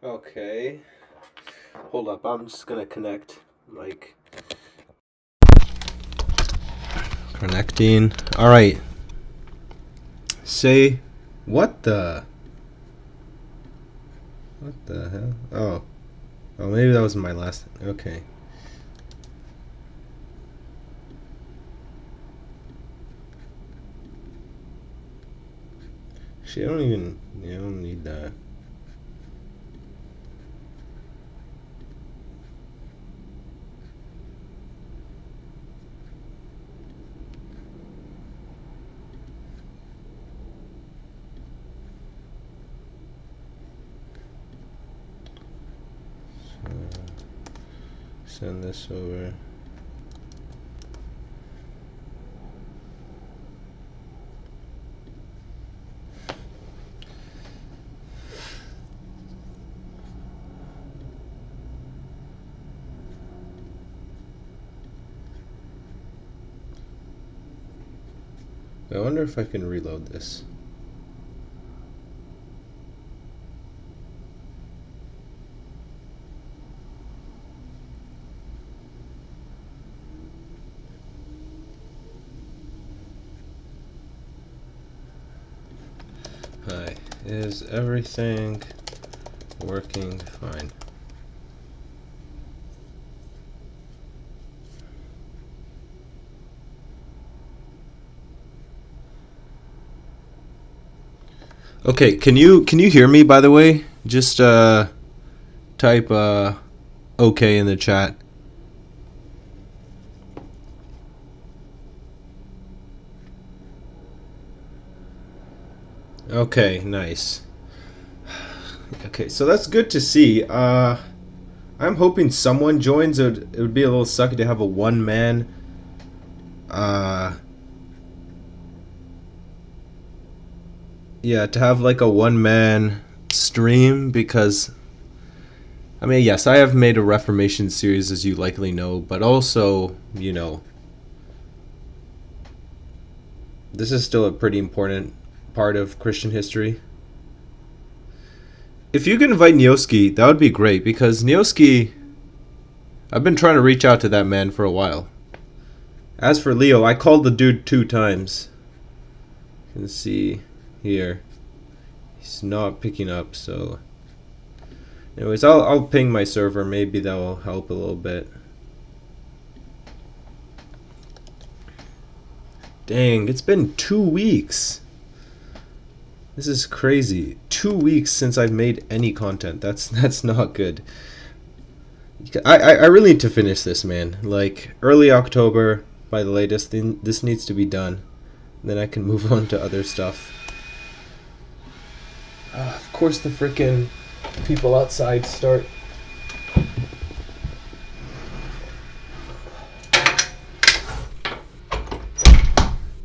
Okay. Hold up, I'm just gonna connect. Connecting. Alright. Say. What the. What the hell? Oh. Oh, maybe that was my last. Okay. Actually, I don't even. I don't need that. Send this over. I wonder if I can reload this. Hi, is everything working fine? Okay, can you hear me, by the way? Just type okay in the chat. Okay, nice. Okay, so that's good to see. I'm hoping someone joins. It would be a little sucky to have a one man. Yeah, to have like a one man stream, because I mean, yes, I have made a Reformation series, as you likely know, but also, this is still a pretty important part of Christian history. If you can invite Nioski, that would be great, because Nioski, I've been trying to reach out to that man for a while. As for Leo, I called the dude 2 times. You can see here. He's not picking up, so... Anyways, I'll ping my server. Maybe that will help a little bit. Dang, it's been 2 weeks. This is crazy. 2 weeks since I've made any content. That's not good. I really need to finish this, man. Like, early October, by the latest, this needs to be done. Then I can move on to other stuff. Of course the frickin' people outside start.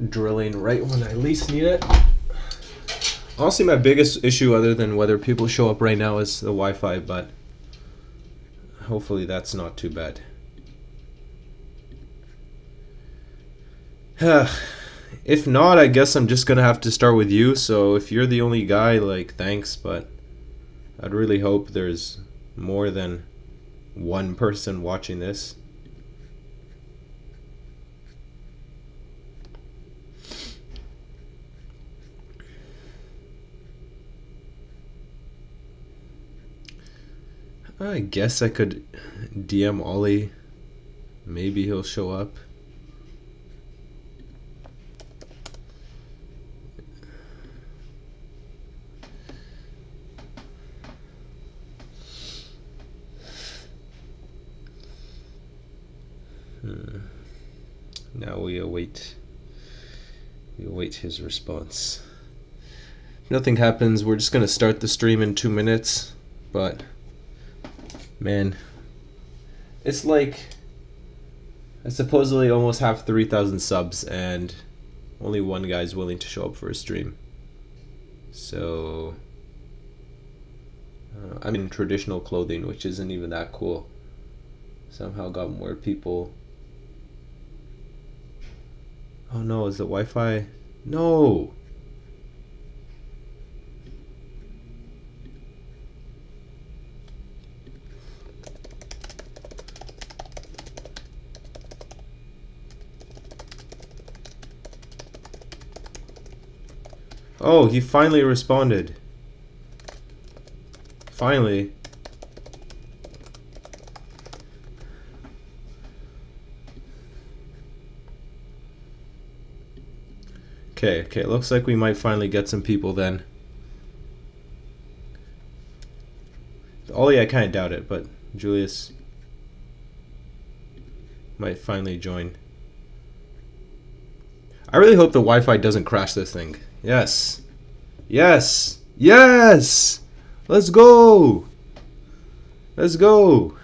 Drilling right when I least need it. Honestly, my biggest issue, other than whether people show up right now, is the Wi-Fi, but hopefully that's not too bad. If not, I guess I'm just gonna have to start with you, so if you're the only guy, like, thanks, but I'd really hope there's more than one person watching this. I guess I could DM Ollie. Maybe he'll show up. Now we await his response. If nothing happens, we're just gonna start the stream in 2 minutes. But man, it's like I supposedly almost have 3,000 subs and only one guy's willing to show up for a stream. So I'm in traditional clothing, which isn't even that cool. Somehow got more people. Oh no, is the Wi-Fi? No! Oh, he finally responded. Finally. Okay, looks like we might finally get some people then. Ollie, I kind of doubt it, but Julius might finally join. I really hope the Wi-Fi doesn't crash this thing. Yes. Yes. Yes! Let's go! Let's go!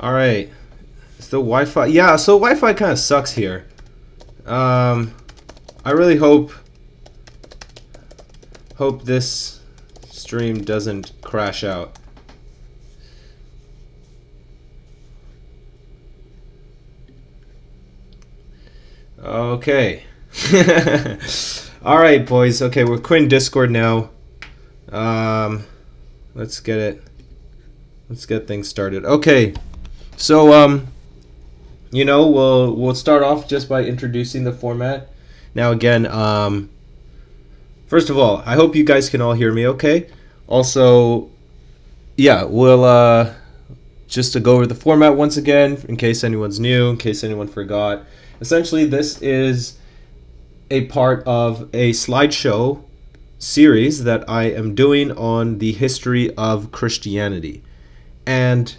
Alright. So Wi-Fi, yeah, so Wi-Fi kind of sucks here. I really hope this stream doesn't crash out. Okay. Alright, boys. Okay, we're quitting Discord now. Let's get it. Let's get things started. Okay. So, you know, we'll start off just by introducing the format. Now, again, first of all, I hope you guys can all hear me okay. Also, yeah, we'll just to go over the format once again, in case anyone's new, in case anyone forgot. Essentially, this is a part of a slideshow series that I am doing on the history of Christianity. And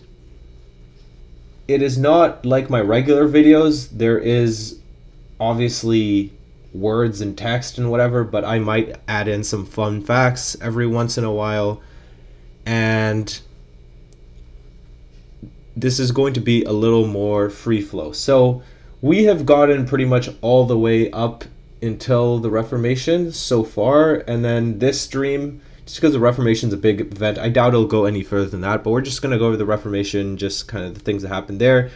it is not like my regular videos. There is obviously words and text and whatever, but I might add in some fun facts every once in a while. And this is going to be a little more free flow. So we have gotten pretty much all the way up until the Reformation so far, and then this stream, just because the Reformation is a big event, I doubt it'll go any further than that, but we're just going to go over the Reformation, just kind of the things that happened there.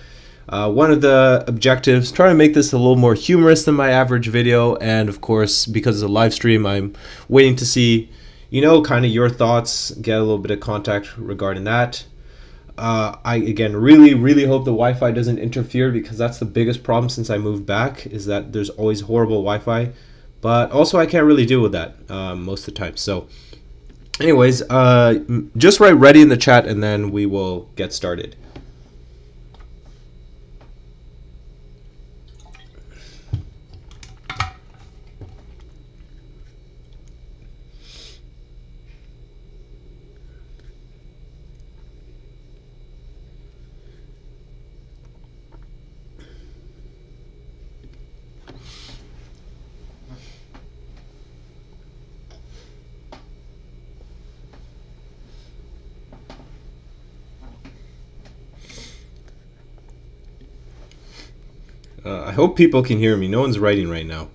One of the objectives, trying to make this a little more humorous than my average video, and of course, because it's a live stream, I'm waiting to see, you know, kind of your thoughts, get a little bit of contact regarding that. I, again, really hope the Wi-Fi doesn't interfere, because that's the biggest problem since I moved back, is that there's always horrible Wi-Fi. But also, I can't really deal with that most of the time. So, anyways, just write ready in the chat, and then we will get started. I hope people can hear me. No one's writing right now.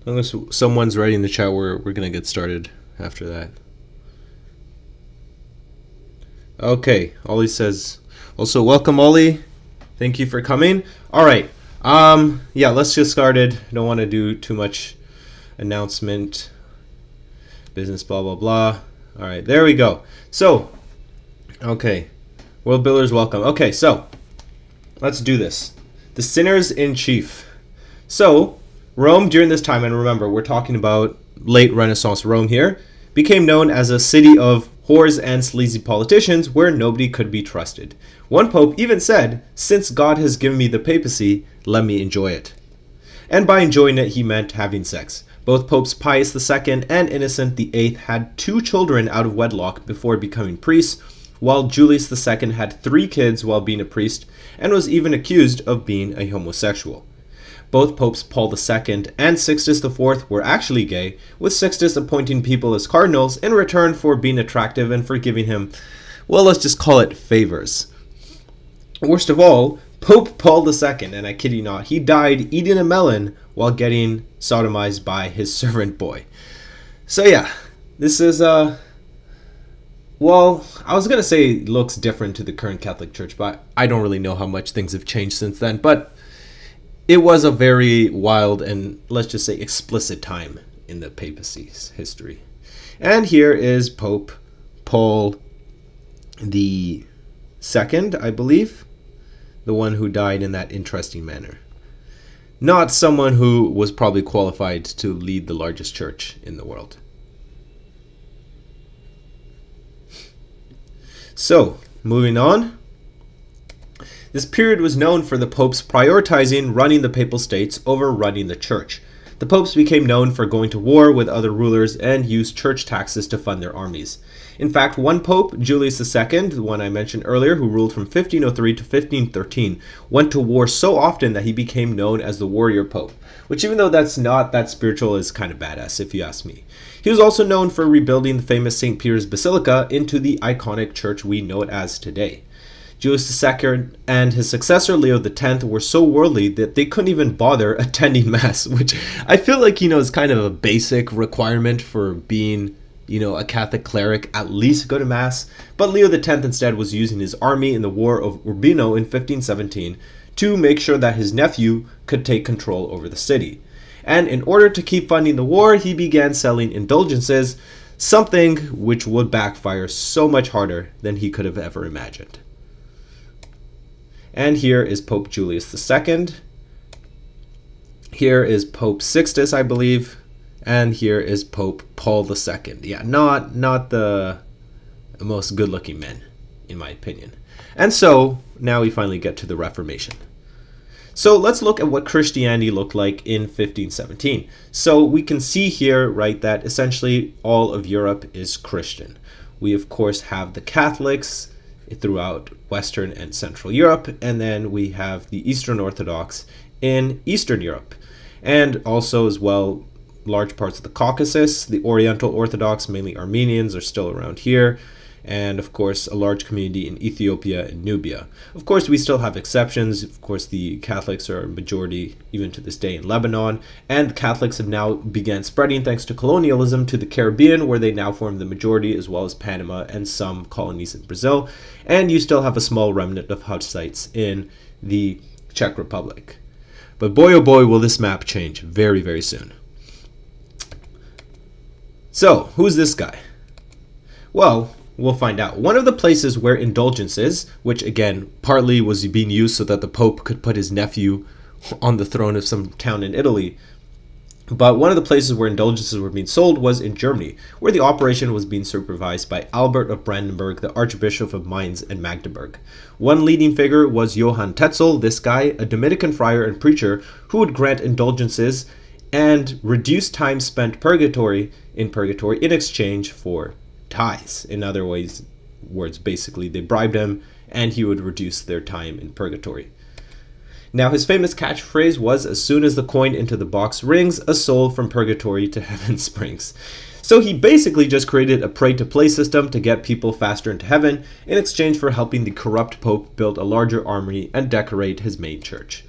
Unless someone's writing in the chat, we're going to get started after that. Okay, Ollie says, also welcome Ollie. Thank you for coming. All right. Yeah, let's get started. Don't want to do too much announcement, business, blah, blah, blah. All right, there we go. So, okay. World Builders, welcome. Okay, so let's do this. The sinners in chief. So, Rome during this time, and remember, we're talking about late Renaissance Rome here, became known as a city of whores and sleazy politicians where nobody could be trusted. One pope even said, "Since God has given me the papacy, let me enjoy it." and by enjoying it he meant having sex. Both Popes Pius II and Innocent VIII had 2 children out of wedlock before becoming priests, while Julius II had 3 kids while being a priest and was even accused of being a homosexual. Both Popes Paul II and Sixtus IV were actually gay, with Sixtus appointing people as cardinals in return for being attractive and for giving him, well, let's just call it favors. Worst of all, Pope Paul II, and I kid you not, he died eating a melon while getting sodomized by his servant boy. So yeah, this is, well, I was going to say it looks different to the current Catholic Church, but I don't really know how much things have changed since then. But it was a very wild and, let's just say, explicit time in the papacy's history. And here is Pope Paul II, I believe, the one who died in that interesting manner. Not someone who was probably qualified to lead the largest church in the world. So, moving on. This period was known for the popes prioritizing running the papal states over running the church. The popes became known for going to war with other rulers and used church taxes to fund their armies. In fact, one pope, Julius II, the one I mentioned earlier, who ruled from 1503 to 1513, went to war so often that he became known as the warrior pope, which, even though that's not that spiritual, is kind of badass if you ask me. He was also known for rebuilding the famous St. Peter's Basilica into the iconic church we know it as today. Julius II and his successor Leo X were so worldly that they couldn't even bother attending Mass, which I feel like, is kind of a basic requirement for being, a Catholic cleric, at least go to Mass. But Leo X instead was using his army in the War of Urbino in 1517 to make sure that his nephew could take control over the city. And in order to keep funding the war, he began selling indulgences, something which would backfire so much harder than he could have ever imagined. And here is Pope Julius II. Here is Pope Sixtus, I believe. And here is Pope Paul II. Yeah, not the most good-looking men, in my opinion. And so, now we finally get to the Reformation. So let's look at what Christianity looked like in 1517. So we can see here, right, that essentially all of Europe is Christian. We, of course, have the Catholics throughout Western and Central Europe, and then we have the Eastern Orthodox in Eastern Europe, and also as well large parts of the Caucasus. The Oriental Orthodox, mainly Armenians, are still around here, and of course a large community in Ethiopia and Nubia. Of course, we still have exceptions. Of course, the Catholics are a majority even to this day in Lebanon, and Catholics have now began spreading thanks to colonialism to the Caribbean, where they now form the majority, as well as Panama and some colonies in Brazil. And you still have a small remnant of Hussites in the Czech Republic. But boy oh boy will this map change very, very soon. So, who's this guy? Well, we'll find out. One of the places where indulgences, which again partly was being used so that the Pope could put his nephew on the throne of some town in Italy, but one of the places where indulgences were being sold was in Germany, where the operation was being supervised by Albert of Brandenburg, the Archbishop of Mainz and Magdeburg. One leading figure was Johann Tetzel, this guy, a Dominican friar and preacher who would grant indulgences and reduce time spent in purgatory in exchange for tithes. In other words, basically, they bribed him and he would reduce their time in purgatory. Now, his famous catchphrase was, "As soon as the coin into the box rings, a soul from purgatory to heaven springs." So he basically just created a pray-to-play system to get people faster into heaven in exchange for helping the corrupt Pope build a larger army and decorate his main church.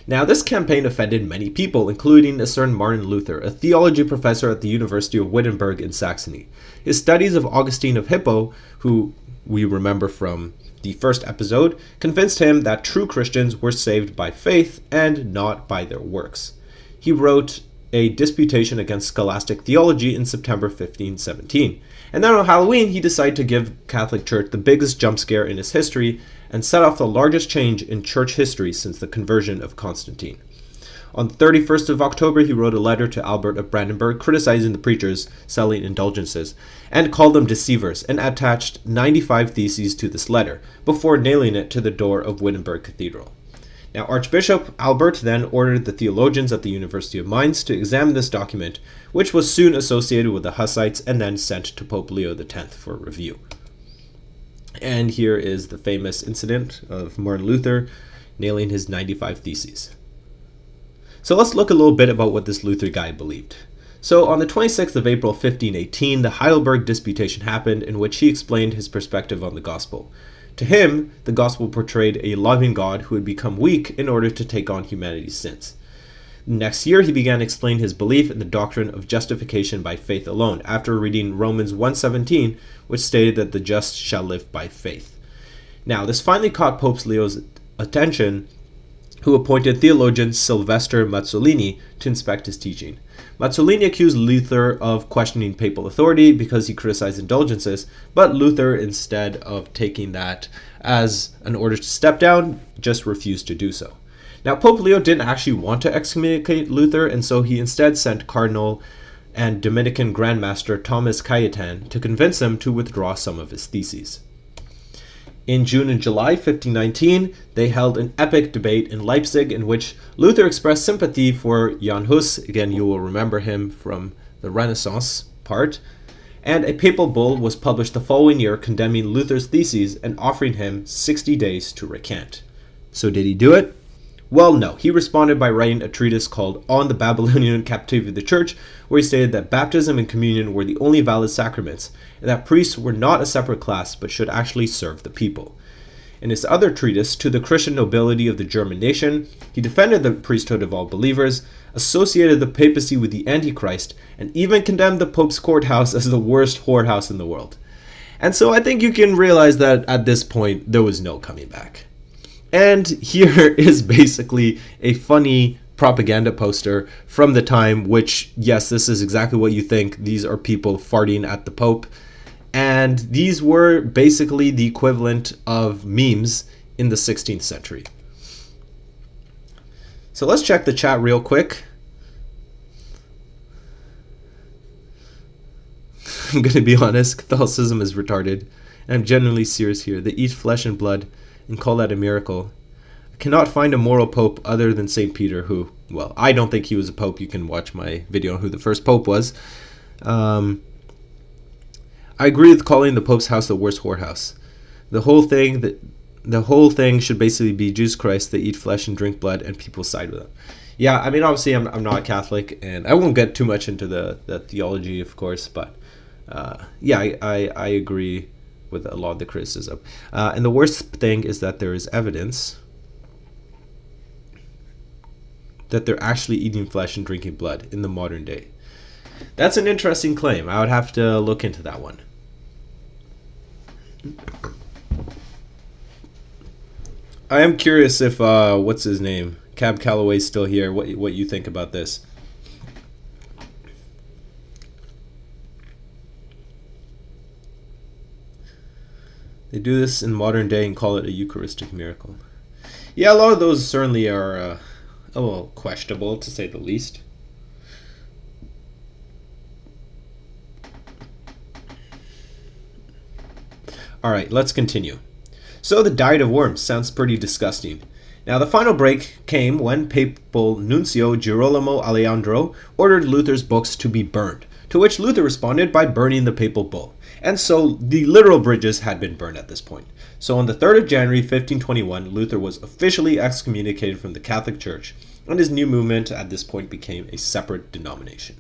Now, this campaign offended many people, including a certain Martin Luther, a theology professor at the University of Wittenberg in Saxony. His studies of Augustine of Hippo, who we remember from the first episode, convinced him that true Christians were saved by faith and not by their works. He wrote a disputation against scholastic theology in September 1517. And then on Halloween, he decided to give Catholic Church the biggest jump scare in its history and set off the largest change in church history since the conversion of Constantine. On the 31st of October, he wrote a letter to Albert of Brandenburg criticizing the preachers selling indulgences and called them deceivers, and attached 95 theses to this letter before nailing it to the door of Wittenberg Cathedral. Now, Archbishop Albert then ordered the theologians at the University of Mainz to examine this document, which was soon associated with the Hussites and then sent to Pope Leo X for review. And here is the famous incident of Martin Luther nailing his 95 Theses. So let's look a little bit about what this Luther guy believed. So on the 26th of April 1518, the Heidelberg Disputation happened, in which he explained his perspective on the gospel. To him, the gospel portrayed a loving God who had become weak in order to take on humanity's sins. Next year, he began explaining his belief in the doctrine of justification by faith alone, after reading Romans 1:17, which stated that the just shall live by faith. Now, this finally caught Pope Leo's attention, who appointed theologian Sylvester Mazzolini to inspect his teaching. Mazzolini accused Luther of questioning papal authority because he criticized indulgences, but Luther, instead of taking that as an order to step down, just refused to do so. Now, Pope Leo didn't actually want to excommunicate Luther, and so he instead sent Cardinal and Dominican Grand Master Thomas Cayetan to convince him to withdraw some of his theses. In June and July 1519, they held an epic debate in Leipzig in which Luther expressed sympathy for Jan Hus, again you will remember him from the Renaissance part, and a papal bull was published the following year condemning Luther's theses and offering him 60 days to recant. So did he do it? Well, no. He responded by writing a treatise called On the Babylonian Captivity of the Church, where he stated that baptism and communion were the only valid sacraments, and that priests were not a separate class but should actually serve the people. In his other treatise, To the Christian Nobility of the German Nation, he defended the priesthood of all believers, associated the papacy with the Antichrist, and even condemned the Pope's courthouse as the worst whorehouse in the world. And so I think you can realize that at this point, there was no coming back. And here is basically a funny propaganda poster from the time, which, yes, this is exactly what you think. These are people farting at the Pope. And these were basically the equivalent of memes in the 16th century. So let's check the chat real quick. I'm going to be honest, Catholicism is retarded. And I'm genuinely serious here. They eat flesh and blood and call that a miracle. I cannot find a moral pope other than St. Peter, who, well, I don't think he was a pope. You can watch my video on who the first pope was. I agree with calling the Pope's house the worst whorehouse. The whole thing should basically be Jesus Christ. They eat flesh and drink blood, and people side with them. Yeah, I mean, obviously, I'm not a Catholic, and I won't get too much into the theology, of course, but yeah, I agree with a lot of the criticism. And the worst thing is that there is evidence that they're actually eating flesh and drinking blood in the modern day. That's an interesting claim. I would have to look into that one. I am curious if, what's his name? Cab Calloway's still here. What you think about this? They do this in modern day and call it a Eucharistic miracle. Yeah, a lot of those certainly are a little questionable, to say the least. Alright, let's continue. So the diet of worms sounds pretty disgusting. Now the final break came when Papal Nuncio Girolamo Alejandro ordered Luther's books to be burned, to which Luther responded by burning the papal bull. And so the literal bridges had been burned at this point. So on the 3rd of January 1521, Luther was officially excommunicated from the Catholic Church, and his new movement at this point became a separate denomination.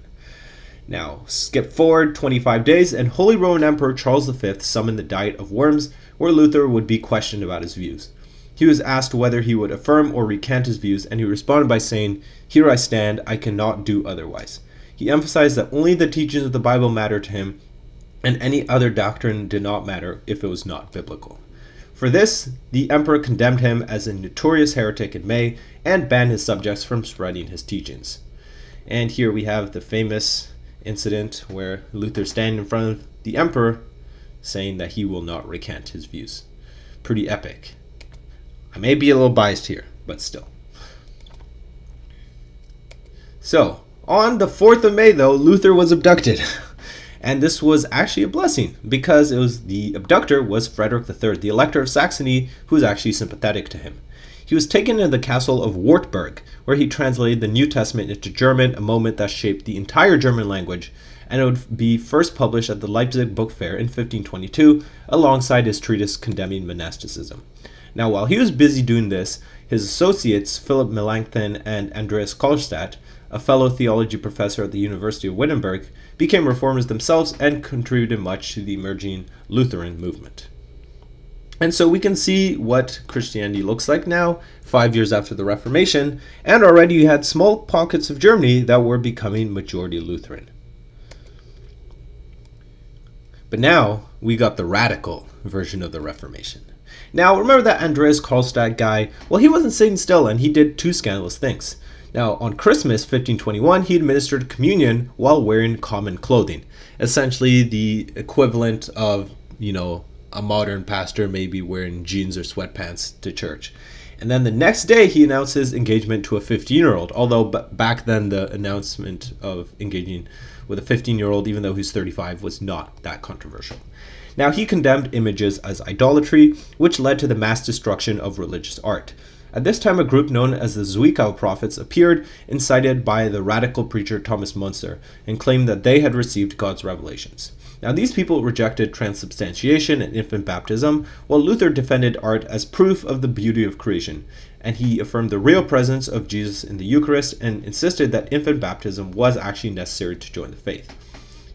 Now, skip forward 25 days, and Holy Roman Emperor Charles V summoned the Diet of Worms, where Luther would be questioned about his views. He was asked whether he would affirm or recant his views, and he responded by saying, "Here I stand, I cannot do otherwise." He emphasized that only the teachings of the Bible mattered to him, and any other doctrine did not matter if it was not biblical. For this, the emperor condemned him as a notorious heretic in May and banned his subjects from spreading his teachings. And here we have the famous incident where Luther standing in front of the emperor saying that he will not recant his views. Pretty epic. I may be a little biased here, but still. So, on the 4th of May, though, Luther was abducted. And this was actually a blessing, because the abductor was Frederick III, the Elector of Saxony, who was actually sympathetic to him. he was taken to the castle of Wartburg, where he translated the New Testament into German, a moment that shaped the entire German language, and it would be first published at the Leipzig Book Fair in 1522, alongside his treatise condemning monasticism. Now, while he was busy doing this, his associates, Philip Melanchthon and Andreas Karlstadt, a fellow theology professor at the University of Wittenberg, became reformers themselves and contributed much to the emerging Lutheran movement. And so we can see what Christianity looks like now, 5 years after the Reformation, and already you had small pockets of Germany that were becoming majority Lutheran. But now we got the radical version of the Reformation. Now remember that Andreas Karlstadt guy? Well, he wasn't sitting still, and he did two scandalous things. Now, on Christmas 1521, he administered communion while wearing common clothing, essentially the equivalent of, a modern pastor maybe wearing jeans or sweatpants to church. And then the next day, he announced his engagement to a 15-year-old, although back then the announcement of engaging with a 15-year-old, even though he's 35, was not that controversial. Now, he condemned images as idolatry, which led to the mass destruction of religious art. At this time, a group known as the Zwickau prophets appeared, incited by the radical preacher Thomas Müntzer, and claimed that they had received God's revelations. Now, these people rejected transubstantiation and infant baptism, while Luther defended art as proof of the beauty of creation, and he affirmed the real presence of Jesus in the Eucharist and insisted that infant baptism was actually necessary to join the faith.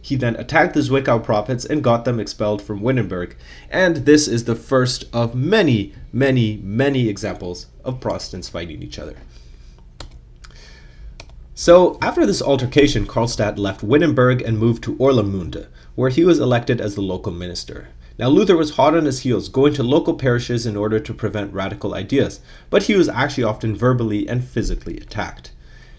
He then attacked the Zwickau prophets and got them expelled from Wittenberg, and this is the first of many, many, many examples of Protestants fighting each other. So, after this altercation, Karlstadt left Wittenberg and moved to Orlamünde, where he was elected as the local minister. Now, Luther was hot on his heels, going to local parishes in order to prevent radical ideas, but he was actually often verbally and physically attacked.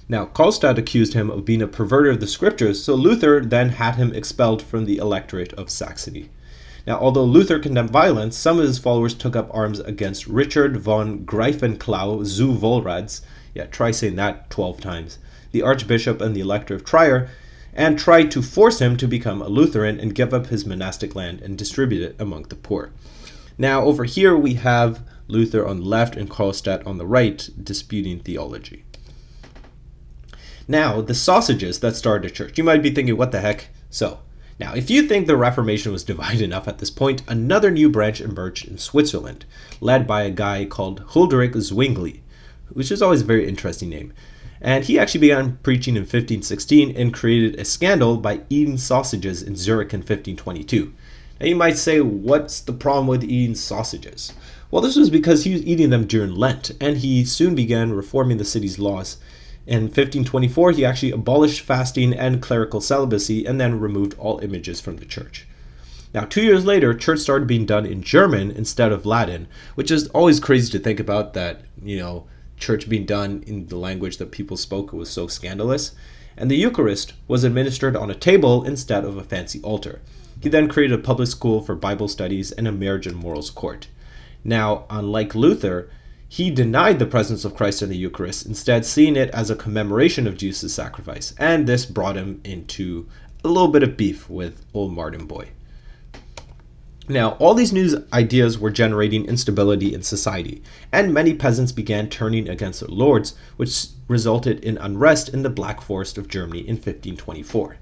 Now, Karlstadt accused him of being a perverter of the scriptures, so Luther then had him expelled from the electorate of Saxony. Now, although Luther condemned violence, some of his followers took up arms against Richard von Greifenklau zu Wolrads, try saying that 12 times, the archbishop and the elector of Trier, and tried to force him to become a Lutheran and give up his monastic land and distribute it among the poor. Now, over here we have Luther on the left and Karlstadt on the right disputing theology. Now, the sausages that started a church. You might be thinking, what the heck? So, now, if you think the Reformation was divided enough at this point, another new branch emerged in Switzerland, led by a guy called Huldrych Zwingli, which is always a very interesting name. And he actually began preaching in 1516 and created a scandal by eating sausages in Zurich in 1522. Now, you might say, what's the problem with eating sausages? Well, this was because he was eating them during Lent, and he soon began reforming the city's laws. In 1524, he actually abolished fasting and clerical celibacy and then removed all images from the church. Now, 2 years later, church started being done in German instead of Latin, which is always crazy to think about that, church being done in the language that people spoke was so scandalous. And the Eucharist was administered on a table instead of a fancy altar. He then created a public school for Bible studies and a marriage and morals court. Now, unlike Luther, he denied the presence of Christ in the Eucharist, instead seeing it as a commemoration of Jesus' sacrifice, and this brought him into a little bit of beef with old Martin Boy. Now, all these new ideas were generating instability in society, and many peasants began turning against their lords, which resulted in unrest in the Black Forest of Germany in 1524.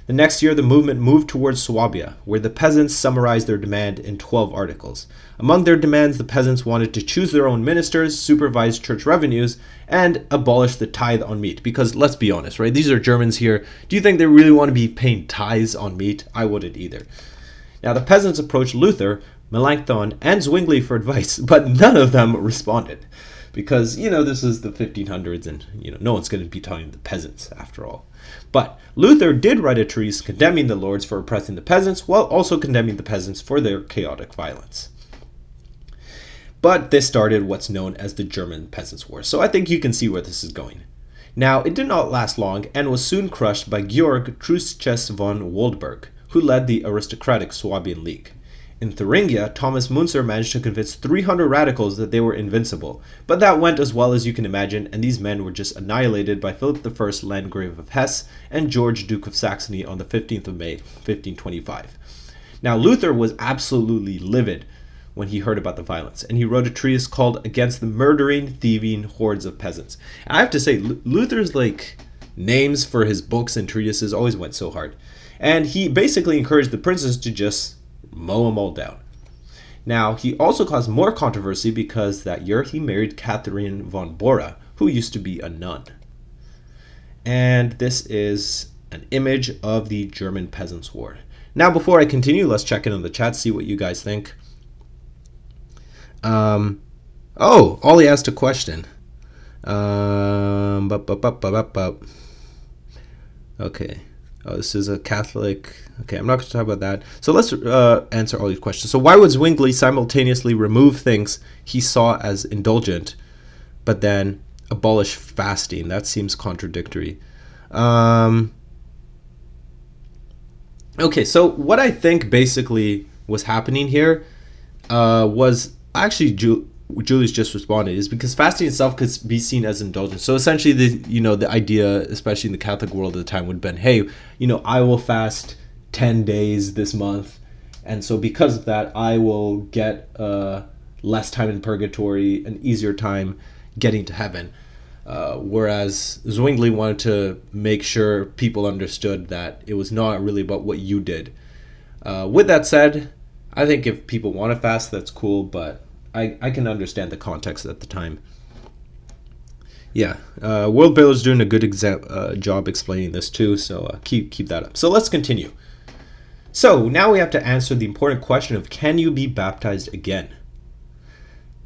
The next year, the movement moved towards Swabia, where the peasants summarized their demand in 12 articles. Among their demands, the peasants wanted to choose their own ministers, supervise church revenues, and abolish the tithe on meat. Because let's be honest, right? These are Germans here. Do you think they really want to be paying tithes on meat? I wouldn't either. Now, the peasants approached Luther, Melanchthon, and Zwingli for advice, but none of them responded. Because, this is the 1500s and, no one's going to be talking to the peasants after all. But Luther did write a treatise condemning the lords for oppressing the peasants, while also condemning the peasants for their chaotic violence. But this started what's known as the German Peasants' War, so I think you can see where this is going. Now, it did not last long and was soon crushed by Georg Truchsess von Waldburg, who led the aristocratic Swabian League. In Thuringia, Thomas Müntzer managed to convince 300 radicals that they were invincible, but that went as well as you can imagine, and these men were just annihilated by Philip I, Landgrave of Hesse, and George, Duke of Saxony, on the 15th of May, 1525. Now, Luther was absolutely livid when he heard about the violence, and he wrote a treatise called Against the Murdering, Thieving Hordes of Peasants. And I have to say, Luther's names for his books and treatises always went so hard. And he basically encouraged the princes to just mow them all down. Now, he also caused more controversy because that year he married Catherine von Bora, who used to be a nun. And this is an image of the German Peasants' War. Now, before I continue, let's check in on the chat, see what you guys think. Ollie asked a question. Okay. Oh, this is a Catholic. Okay, I'm not going to talk about that. So let's answer all these questions. So why would Zwingli simultaneously remove things he saw as indulgent, but then abolish fasting? That seems contradictory. Okay, so what I think basically was happening here was actually Julie's just responded, is because fasting itself could be seen as indulgence. So essentially, the idea, especially in the Catholic world at the time, would have been, hey, I will fast 10 days this month, and so because of that, I will get less time in purgatory, an easier time getting to heaven. Whereas Zwingli wanted to make sure people understood that it was not really about what you did. With that said, I think if people want to fast, that's cool, but I can understand the context at the time. Yeah, World Builder's doing a good job explaining this too, so keep that up. So let's continue. So now we have to answer the important question of, can you be baptized again?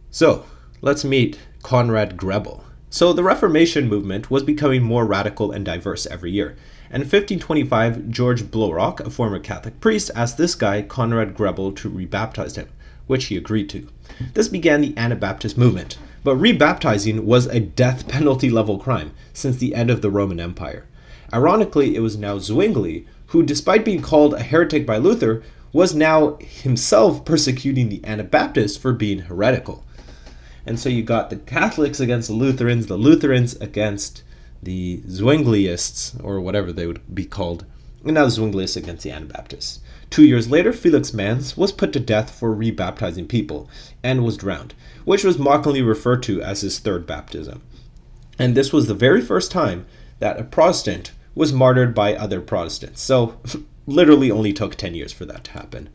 So let's meet Conrad Grebel. So the Reformation movement was becoming more radical and diverse every year. And in 1525, George Blaurock, a former Catholic priest, asked this guy, Conrad Grebel, to rebaptize him, which he agreed to. This began the Anabaptist movement, but rebaptizing was a death penalty level crime since the end of the Roman Empire. Ironically, it was now Zwingli, who, despite being called a heretic by Luther, was now himself persecuting the Anabaptists for being heretical. And so you got the Catholics against the Lutherans against the Zwingliists, or whatever they would be called, and now the Zwingliists against the Anabaptists. 2 years later, Felix Manz was put to death for rebaptizing people and was drowned, which was mockingly referred to as his third baptism. And this was the very first time that a Protestant was martyred by other Protestants. So literally only took 10 years for that to happen.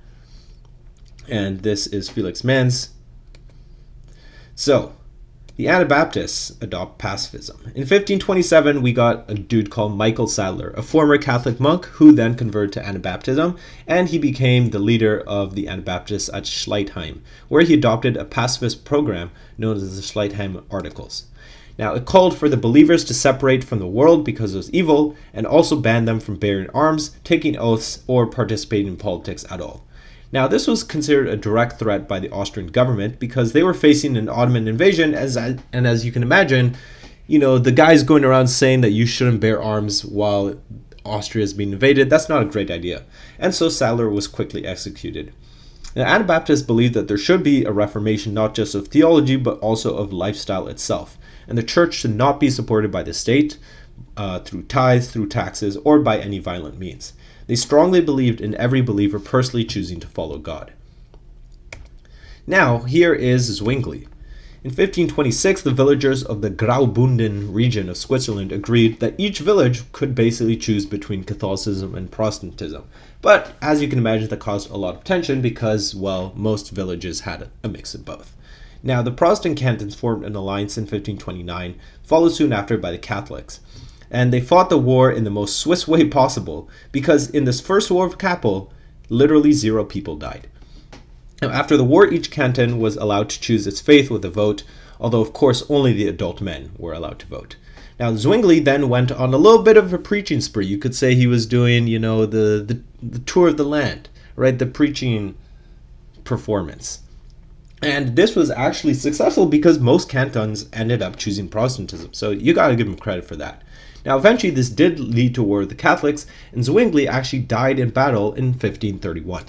And this is Felix Manz. So, the Anabaptists adopt pacifism. In 1527, we got a dude called Michael Sadler, a former Catholic monk who then converted to Anabaptism, and he became the leader of the Anabaptists at Schleitheim, where he adopted a pacifist program known as the Schleitheim Articles. Now, it called for the believers to separate from the world because it was evil, and also banned them from bearing arms, taking oaths, or participating in politics at all. Now, this was considered a direct threat by the Austrian government because they were facing an Ottoman invasion, and as you can imagine, the guys going around saying that you shouldn't bear arms while Austria is being invaded, that's not a great idea. And so Sadler was quickly executed. Now, Anabaptists believed that there should be a reformation not just of theology, but also of lifestyle itself. And the church should not be supported by the state, through tithes, through taxes, or by any violent means. They strongly believed in every believer personally choosing to follow God. Now, here is Zwingli. In 1526, the villagers of the Graubünden region of Switzerland agreed that each village could basically choose between Catholicism and Protestantism. But, as you can imagine, that caused a lot of tension because, well, most villages had a mix of both. Now, the Protestant cantons formed an alliance in 1529, followed soon after by the Catholics. And they fought the war in the most Swiss way possible, because in this first war of Kappel, literally 0 people died. Now, after the war, each canton was allowed to choose its faith with a vote, although of course only the adult men were allowed to vote. Now, Zwingli then went on a little bit of a preaching spree. You could say he was doing, the tour of the land, right? The preaching performance. And this was actually successful because most cantons ended up choosing Protestantism. So you got to give him credit for that. Now, eventually, this did lead to a war with the Catholics, and Zwingli actually died in battle in 1531.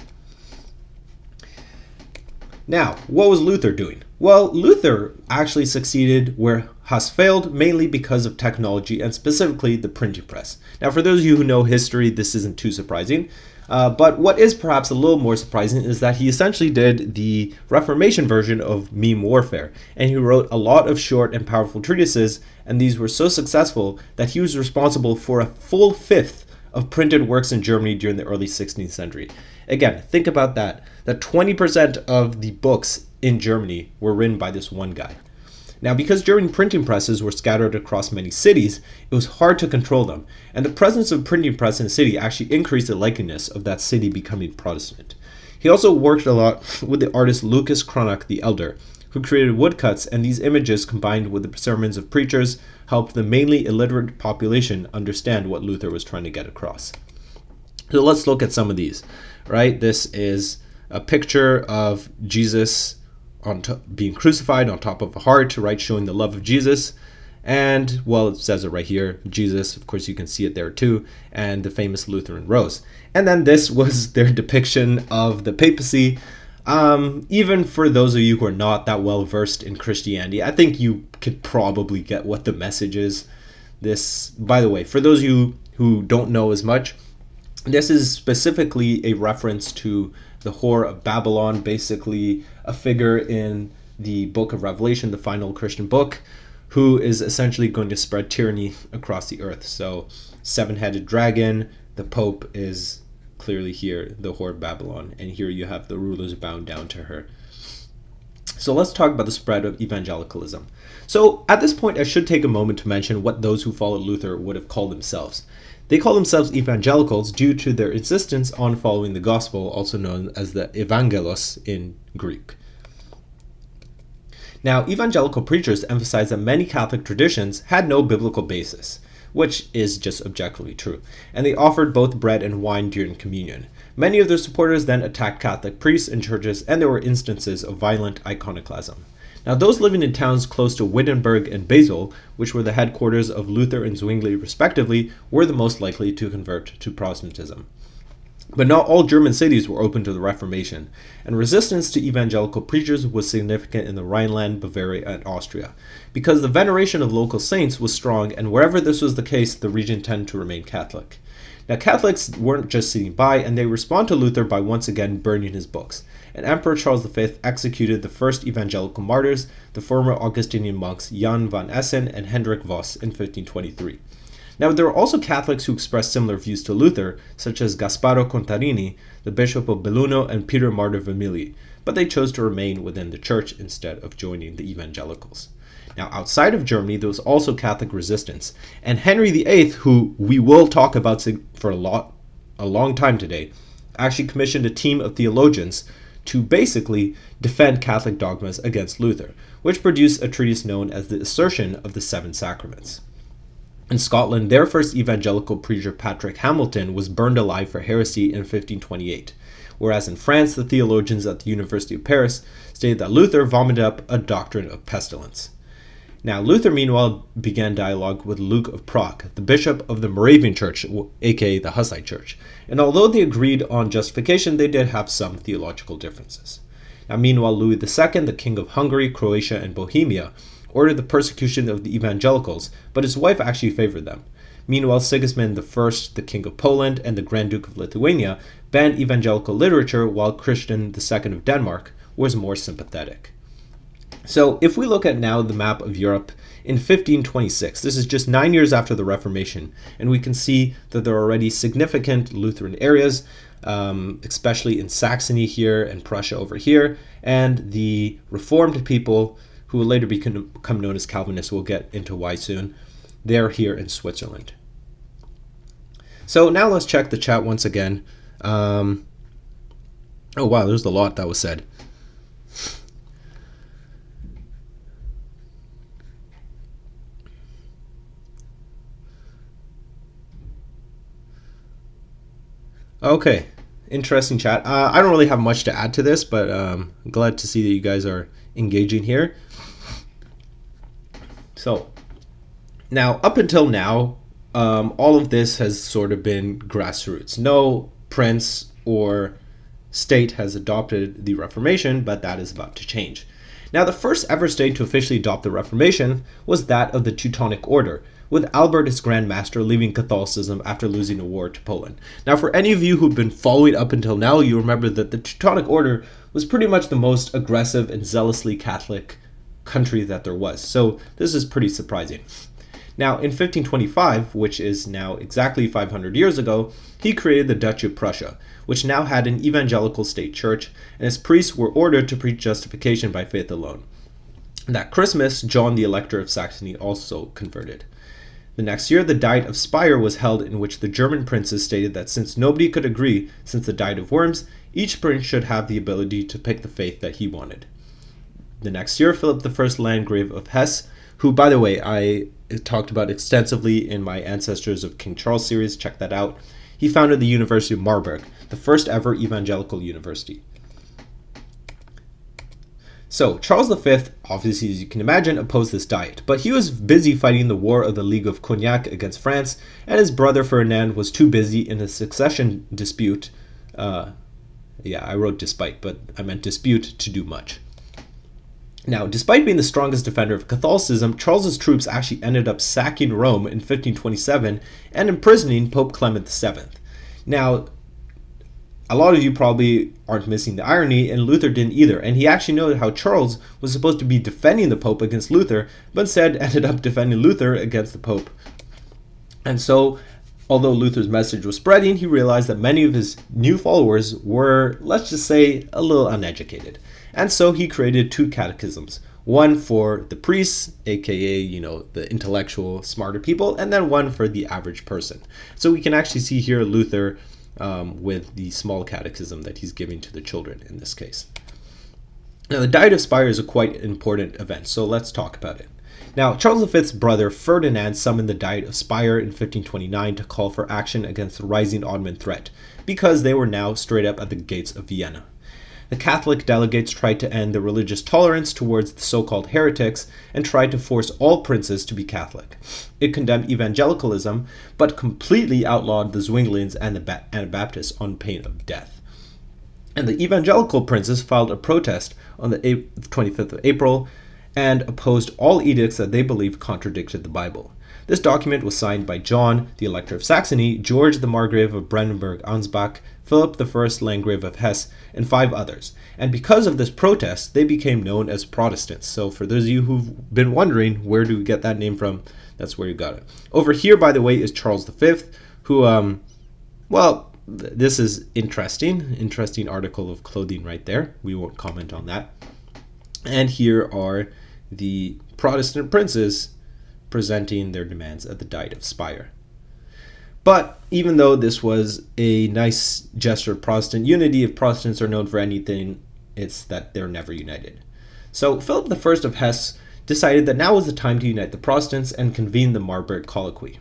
Now, what was Luther doing? Well, Luther actually succeeded where Huss failed, mainly because of technology and specifically the printing press. Now, for those of you who know history, this isn't too surprising. But what is perhaps a little more surprising is that he essentially did the Reformation version of meme warfare, and he wrote a lot of short and powerful treatises, and these were so successful that he was responsible for a full fifth of printed works in Germany during the early 16th century. Again, think about that 20% of the books in Germany were written by this one guy. Now, because German printing presses were scattered across many cities, it was hard to control them, and the presence of a printing press in a city actually increased the likeliness of that city becoming Protestant. He also worked a lot with the artist Lucas Cranach the Elder, who created woodcuts, and these images, combined with the sermons of preachers, helped the mainly illiterate population understand what Luther was trying to get across. So let's look at some of these, right? This is a picture of Jesus being crucified on top of a heart, right, showing the love of Jesus. And, well, it says it right here, Jesus, of course you can see it there too, and the famous Lutheran rose. And then this was their depiction of the papacy. Even for those of you who are not that well versed in Christianity, I think you could probably get what the message is. This, by the way, for those of you who don't know as much, this is specifically a reference to the whore of Babylon, basically a figure in the book of Revelation, the final Christian book, who is essentially going to spread tyranny across the earth. So, seven-headed dragon, the Pope is clearly here, the whore of Babylon, and here you have the rulers bound down to her. So let's talk about the spread of evangelicalism. So at this point, I should take a moment to mention what those who followed Luther would have called themselves. They call themselves evangelicals due to their insistence on following the gospel, also known as the evangelos in Greek. Now, evangelical preachers emphasize that many Catholic traditions had no biblical basis, which is just objectively true, and they offered both bread and wine during communion. Many of their supporters then attacked Catholic priests and churches, and there were instances of violent iconoclasm. Now, those living in towns close to Wittenberg and Basel, which were the headquarters of Luther and Zwingli respectively, were the most likely to convert to Protestantism. But not all German cities were open to the Reformation, and resistance to evangelical preachers was significant in the Rhineland, Bavaria, and Austria, because the veneration of local saints was strong, and wherever this was the case, the region tended to remain Catholic. Now, Catholics weren't just sitting by, and they respond to Luther by once again burning his books. And Emperor Charles V executed the first evangelical martyrs, the former Augustinian monks Jan van Essen and Hendrik Voss, in 1523. Now, there were also Catholics who expressed similar views to Luther, such as Gasparo Contarini, the Bishop of Belluno, and Peter Martyr of Emili, but they chose to remain within the church instead of joining the evangelicals. Now, outside of Germany, there was also Catholic resistance, and Henry VIII, who we will talk about for a long time today, actually commissioned a team of theologians to basically defend Catholic dogmas against Luther, which produced a treatise known as the Assertion of the Seven Sacraments. In Scotland, their first evangelical preacher, Patrick Hamilton, was burned alive for heresy in 1528, whereas in France, the theologians at the University of Paris stated that Luther vomited up a doctrine of pestilence. Now, Luther, meanwhile, began dialogue with Luke of Prague, the bishop of the Moravian Church, aka the Hussite Church, and although they agreed on justification, they did have some theological differences. Now, meanwhile, Louis II, the king of Hungary, Croatia, and Bohemia, ordered the persecution of the evangelicals, but his wife actually favored them. Meanwhile, Sigismund I, the king of Poland, and the Grand Duke of Lithuania banned evangelical literature, while Christian II of Denmark was more sympathetic. So if we look at now the map of Europe in 1526, this is just 9 years after the Reformation, and we can see that there are already significant Lutheran areas, especially in Saxony here and Prussia over here, and the Reformed people, who will later become known as Calvinists, we'll get into why soon, they're here in Switzerland. So now let's check the chat once again. Oh wow, there's a lot that was said. Okay, interesting chat. I don't really have much to add to this, but I'm glad to see that you guys are engaging here. So, now, up until now, all of this has sort of been grassroots. No prince or state has adopted the Reformation, but that is about to change. Now, the first ever state to officially adopt the Reformation was that of the Teutonic Order, with Albert as Grand Master leaving Catholicism after losing a war to Poland. Now, for any of you who've been following up until now, you remember that the Teutonic Order was pretty much the most aggressive and zealously Catholic country that there was. So this is pretty surprising. Now, in 1525, which is now exactly 500 years ago, he created the Duchy of Prussia, which now had an evangelical state church, and its priests were ordered to preach justification by faith alone. That Christmas, John the Elector of Saxony also converted. The next year, the Diet of Speyer was held, in which the German princes stated that since nobody could agree, since the Diet of Worms, each prince should have the ability to pick the faith that he wanted. The next year, Philip I, Landgrave of Hesse, who, by the way, I talked about extensively in my Ancestors of King Charles series, check that out. He founded the University of Marburg, the first ever evangelical university. So, Charles V, obviously as you can imagine, opposed this diet, but he was busy fighting the War of the League of Cognac against France, and his brother Ferdinand was too busy in a succession dispute, I wrote despite, but I meant dispute, to do much. Now, despite being the strongest defender of Catholicism, Charles's troops actually ended up sacking Rome in 1527 and imprisoning Pope Clement VII. Now, a lot of you probably aren't missing the irony, and Luther didn't either, and he actually noted how Charles was supposed to be defending the Pope against Luther, but instead ended up defending Luther against the Pope. And so, although Luther's message was spreading, he realized that many of his new followers were, let's just say, a little uneducated. And so he created two catechisms, one for the priests, aka, the intellectual, smarter people, and then one for the average person. So we can actually see here Luther with the small catechism that he's giving to the children in this case. Now, the Diet of Speyer is a quite important event, so let's talk about it. Now, Charles V's brother Ferdinand summoned the Diet of Speyer in 1529 to call for action against the rising Ottoman threat, because they were now straight up at the gates of Vienna. The Catholic delegates tried to end the religious tolerance towards the so-called heretics and tried to force all princes to be Catholic. It condemned evangelicalism, but completely outlawed the Zwinglians and the Anabaptists on pain of death. And the evangelical princes filed a protest on the 25th of April and opposed all edicts that they believed contradicted the Bible. This document was signed by John, the Elector of Saxony, George the Margrave of Brandenburg-Ansbach, Philip I, Landgrave of Hesse, and 5 others. And because of this protest, they became known as Protestants. So for those of you who've been wondering, where do we get that name from? That's where you got it. Over here, by the way, is Charles V, who, this is interesting article of clothing right there. We won't comment on that. And here are the Protestant princes presenting their demands at the Diet of Speyer. But even though this was a nice gesture of Protestant unity, if Protestants are known for anything, it's that they're never united. So Philip I of Hesse decided that now was the time to unite the Protestants and convene the Marburg Colloquy.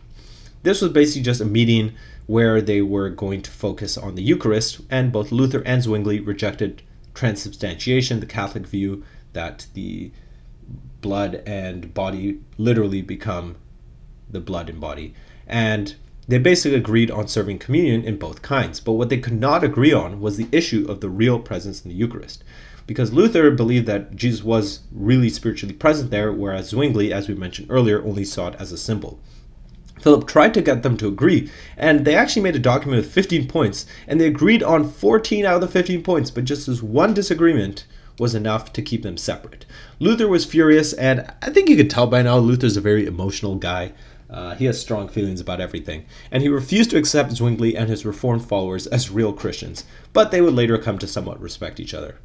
This was basically just a meeting where they were going to focus on the Eucharist, and both Luther and Zwingli rejected transubstantiation, the Catholic view that the blood and body literally become the blood and body. And they basically agreed on serving communion in both kinds, but what they could not agree on was the issue of the real presence in the Eucharist. Because Luther believed that Jesus was really spiritually present there, whereas Zwingli, as we mentioned earlier, only saw it as a symbol. Philip tried to get them to agree, and they actually made a document with 15 points, and they agreed on 14 out of the 15 points, but just this one disagreement was enough to keep them separate. Luther was furious, and I think you could tell by now Luther's a very emotional guy. He has strong feelings about everything, and he refused to accept Zwingli and his Reformed followers as real Christians, but they would later come to somewhat respect each other.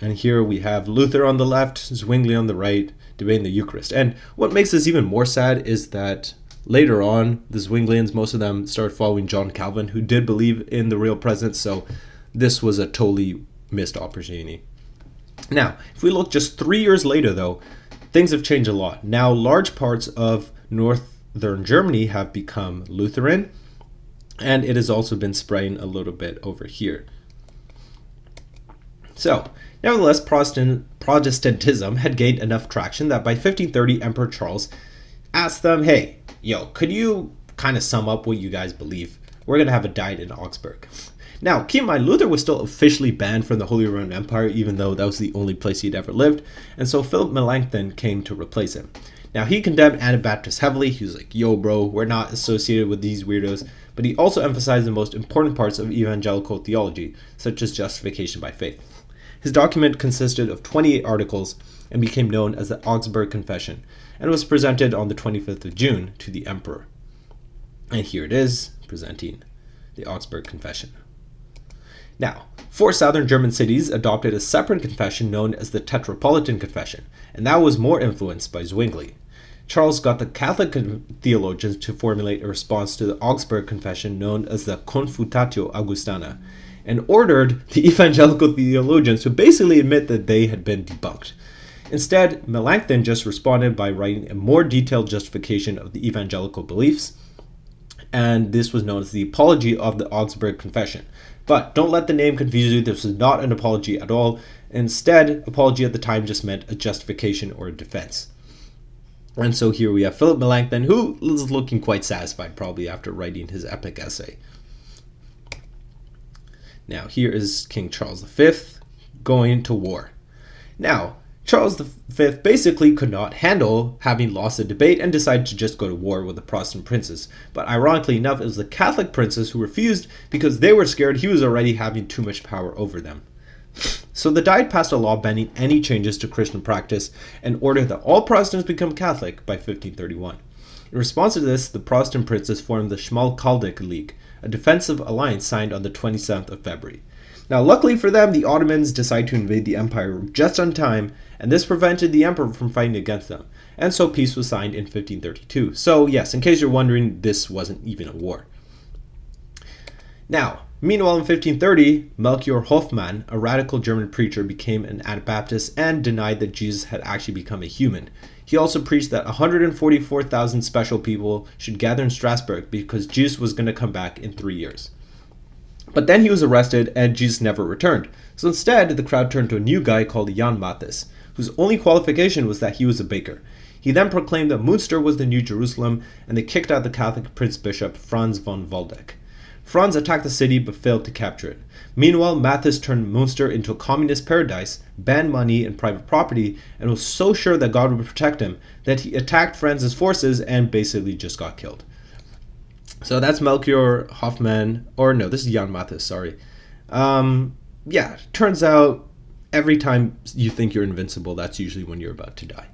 And here we have Luther on the left, Zwingli on the right, debating the Eucharist. And what makes this even more sad is that later on, the Zwinglians, most of them started following John Calvin, who did believe in the real presence, so this was a totally missed opportunity. Now, if we look just 3 years later, though, things have changed a lot. Now, large parts of northern Germany have become Lutheran, and it has also been spreading a little bit over here. So, nevertheless, Protestantism had gained enough traction that by 1530, Emperor Charles asked them, hey, could you kind of sum up what you guys believe? We're going to have a diet in Augsburg. Now, keep in mind, Luther was still officially banned from the Holy Roman Empire, even though that was the only place he'd ever lived, and so Philip Melanchthon came to replace him. Now, he condemned Anabaptists heavily. He was like, yo, bro, we're not associated with these weirdos. But he also emphasized the most important parts of evangelical theology, such as justification by faith. His document consisted of 28 articles and became known as the Augsburg Confession, and was presented on the 25th of June to the emperor. And here it is, presenting the Augsburg Confession. Now, 4 southern German cities adopted a separate confession known as the Tetrapolitan Confession, and that was more influenced by Zwingli. Charles got the Catholic theologians to formulate a response to the Augsburg Confession known as the Confutatio Augustana, and ordered the evangelical theologians to basically admit that they had been debunked. Instead, Melanchthon just responded by writing a more detailed justification of the evangelical beliefs, and this was known as the Apology of the Augsburg Confession. But don't let the name confuse you, this was not an apology at all. Instead, apology at the time just meant a justification or a defense. And so here we have Philip Melanchthon, who is looking quite satisfied probably after writing his epic essay. Now here is King Charles V going to war. Now, Charles V basically could not handle having lost the debate and decided to just go to war with the Protestant princes. But ironically enough, it was the Catholic princes who refused because they were scared he was already having too much power over them. So the Diet passed a law banning any changes to Christian practice and ordered that all Protestants become Catholic by 1531. In response to this, the Protestant princes formed the Schmalkaldic League, a defensive alliance signed on the 27th of February. Now, luckily for them, the Ottomans decided to invade the empire just on time, and this prevented the emperor from fighting against them. And so peace was signed in 1532. So yes, in case you're wondering, this wasn't even a war. Now, meanwhile in 1530, Melchior Hoffmann, a radical German preacher, became an Anabaptist and denied that Jesus had actually become a human. He also preached that 144,000 special people should gather in Strasbourg because Jesus was going to come back in 3 years. But then he was arrested and Jesus never returned. So instead, the crowd turned to a new guy called Jan Mathis, whose only qualification was that he was a baker. He then proclaimed that Münster was the New Jerusalem, and they kicked out the Catholic Prince-Bishop Franz von Waldeck. Franz attacked the city but failed to capture it. Meanwhile, Mathis turned Münster into a communist paradise, banned money and private property, and was so sure that God would protect him that he attacked Franz's forces and basically just got killed. So that's Melchior Hoffmann, or no, this is Jan Mathis, sorry. Turns out every time you think you're invincible, that's usually when you're about to die.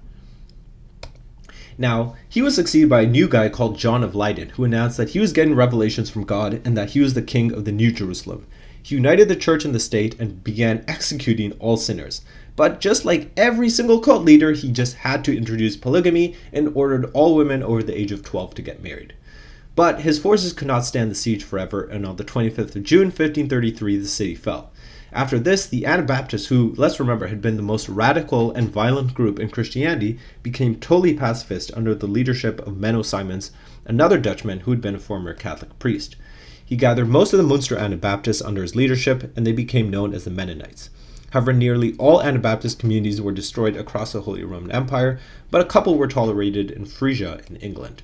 Now, he was succeeded by a new guy called John of Leyden, who announced that he was getting revelations from God and that he was the king of the New Jerusalem. He united the church and the state and began executing all sinners. But just like every single cult leader, he just had to introduce polygamy and ordered all women over the age of 12 to get married. But his forces could not stand the siege forever, and on the 25th of June, 1533, the city fell. After this, the Anabaptists, who, let's remember, had been the most radical and violent group in Christianity, became totally pacifist under the leadership of Menno Simons, another Dutchman who had been a former Catholic priest. He gathered most of the Münster Anabaptists under his leadership, and they became known as the Mennonites. However, nearly all Anabaptist communities were destroyed across the Holy Roman Empire, but a couple were tolerated in Frisia in England.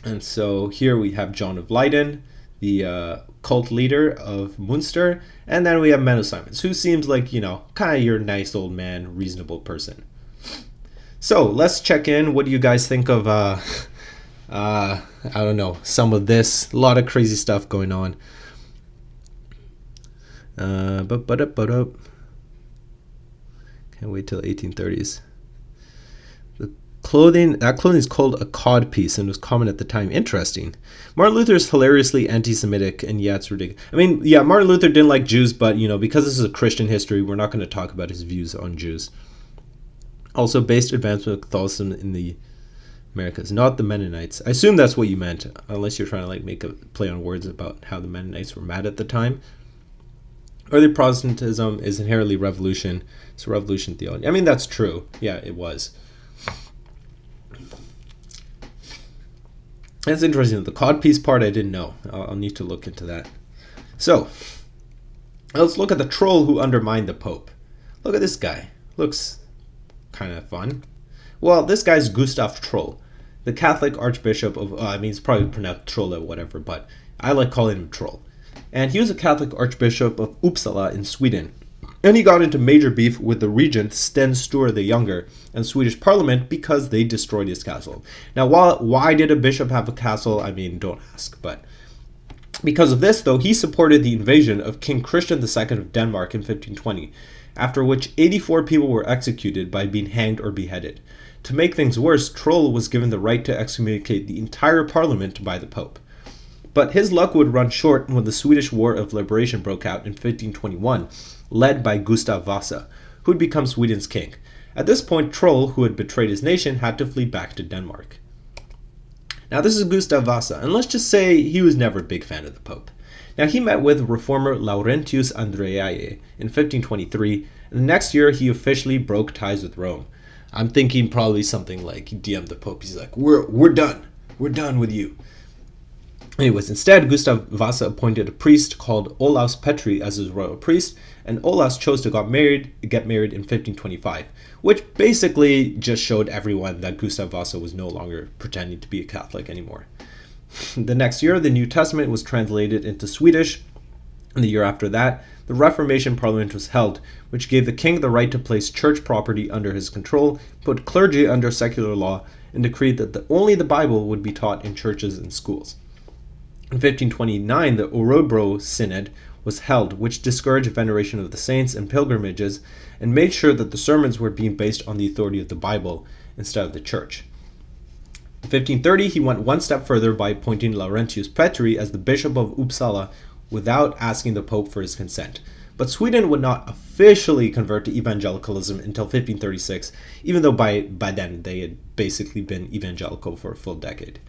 And so here we have John of Leyden, the cult leader of Münster, and then we have Menno Simons, who seems like, kind of your nice old man, reasonable person. So let's check in. What do you guys think of, I don't know, some of this? A lot of crazy stuff going on. Can't wait till 1830s. That clothing is called a cod piece and was common at the time. Interesting. Martin Luther is hilariously anti-Semitic, and yeah, it's ridiculous. I mean, yeah, Martin Luther didn't like Jews, but, because this is a Christian history, we're not going to talk about his views on Jews. Also, based advancement of Catholicism in the Americas, not the Mennonites. I assume that's what you meant, unless you're trying to, make a play on words about how the Mennonites were mad at the time. Early Protestantism is inherently revolution. It's a revolution theology. I mean, that's true. Yeah, it was. That's interesting. The codpiece part I didn't know. I'll need to look into that. So, let's look at the troll who undermined the Pope. Look at this guy. Looks kind of fun. Well, this guy's Gustav Troll, the Catholic Archbishop of, it's probably pronounced Troll or whatever, but I like calling him Troll. And he was a Catholic Archbishop of Uppsala in Sweden. And he got into major beef with the regent Sten Sture the Younger and Swedish Parliament because they destroyed his castle. Now, why did a bishop have a castle? I mean, don't ask. But because of this, though, he supported the invasion of King Christian II of Denmark in 1520, after which 84 people were executed by being hanged or beheaded. To make things worse, Troll was given the right to excommunicate the entire parliament by the Pope. But his luck would run short when the Swedish War of Liberation broke out in 1521, led by Gustav Vasa, who would become Sweden's king. At this point, Troll, who had betrayed his nation, had to flee back to Denmark. Now, this is Gustav Vasa, and let's just say he was never a big fan of the Pope. Now, he met with reformer Laurentius Andreae in 1523, and the next year he officially broke ties with Rome. I'm thinking probably something like he DM'd the Pope. He's like, we're done. We're done with you. Anyways, instead, Gustav Vasa appointed a priest called Olaus Petri as his royal priest, and Olaus chose to get married in 1525, which basically just showed everyone that Gustav Vasa was no longer pretending to be a Catholic anymore. The next year, the New Testament was translated into Swedish, and the year after that, the Reformation Parliament was held, which gave the king the right to place church property under his control, put clergy under secular law, and decreed that only the Bible would be taught in churches and schools. In 1529, the Orebro Synod was held, which discouraged veneration of the saints and pilgrimages, and made sure that the sermons were being based on the authority of the Bible instead of the church. In 1530, he went one step further by appointing Laurentius Petri as the Bishop of Uppsala without asking the Pope for his consent. But Sweden would not officially convert to evangelicalism until 1536, even though by then they had basically been evangelical for a full decade.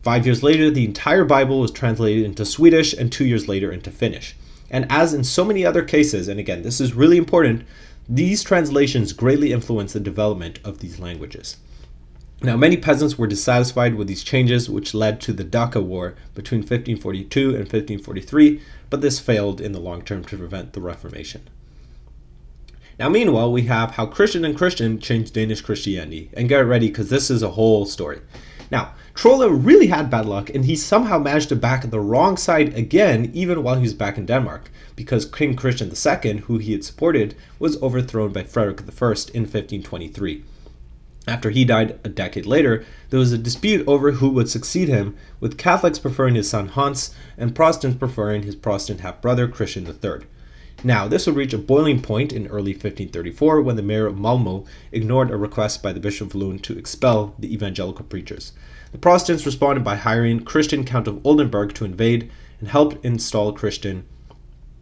5 years later, the entire Bible was translated into Swedish, and 2 years later into Finnish. And as in so many other cases, and again, this is really important, these translations greatly influenced the development of these languages. Now, many peasants were dissatisfied with these changes, which led to the Dhaka War between 1542 and 1543, but this failed in the long term to prevent the Reformation. Now, meanwhile, we have how Christian and Christian changed Danish Christianity. And get ready, because this is a whole story. Now, Trolle really had bad luck, and he somehow managed to back the wrong side again, even while he was back in Denmark, because King Christian II, who he had supported, was overthrown by Frederick I in 1523. After he died a decade later, there was a dispute over who would succeed him, with Catholics preferring his son Hans, and Protestants preferring his Protestant half-brother Christian III. Now, this would reach a boiling point in early 1534 when the mayor of Malmö ignored a request by the Bishop of Lund to expel the evangelical preachers. The Protestants responded by hiring Christian Count of Oldenburg to invade and help install Christian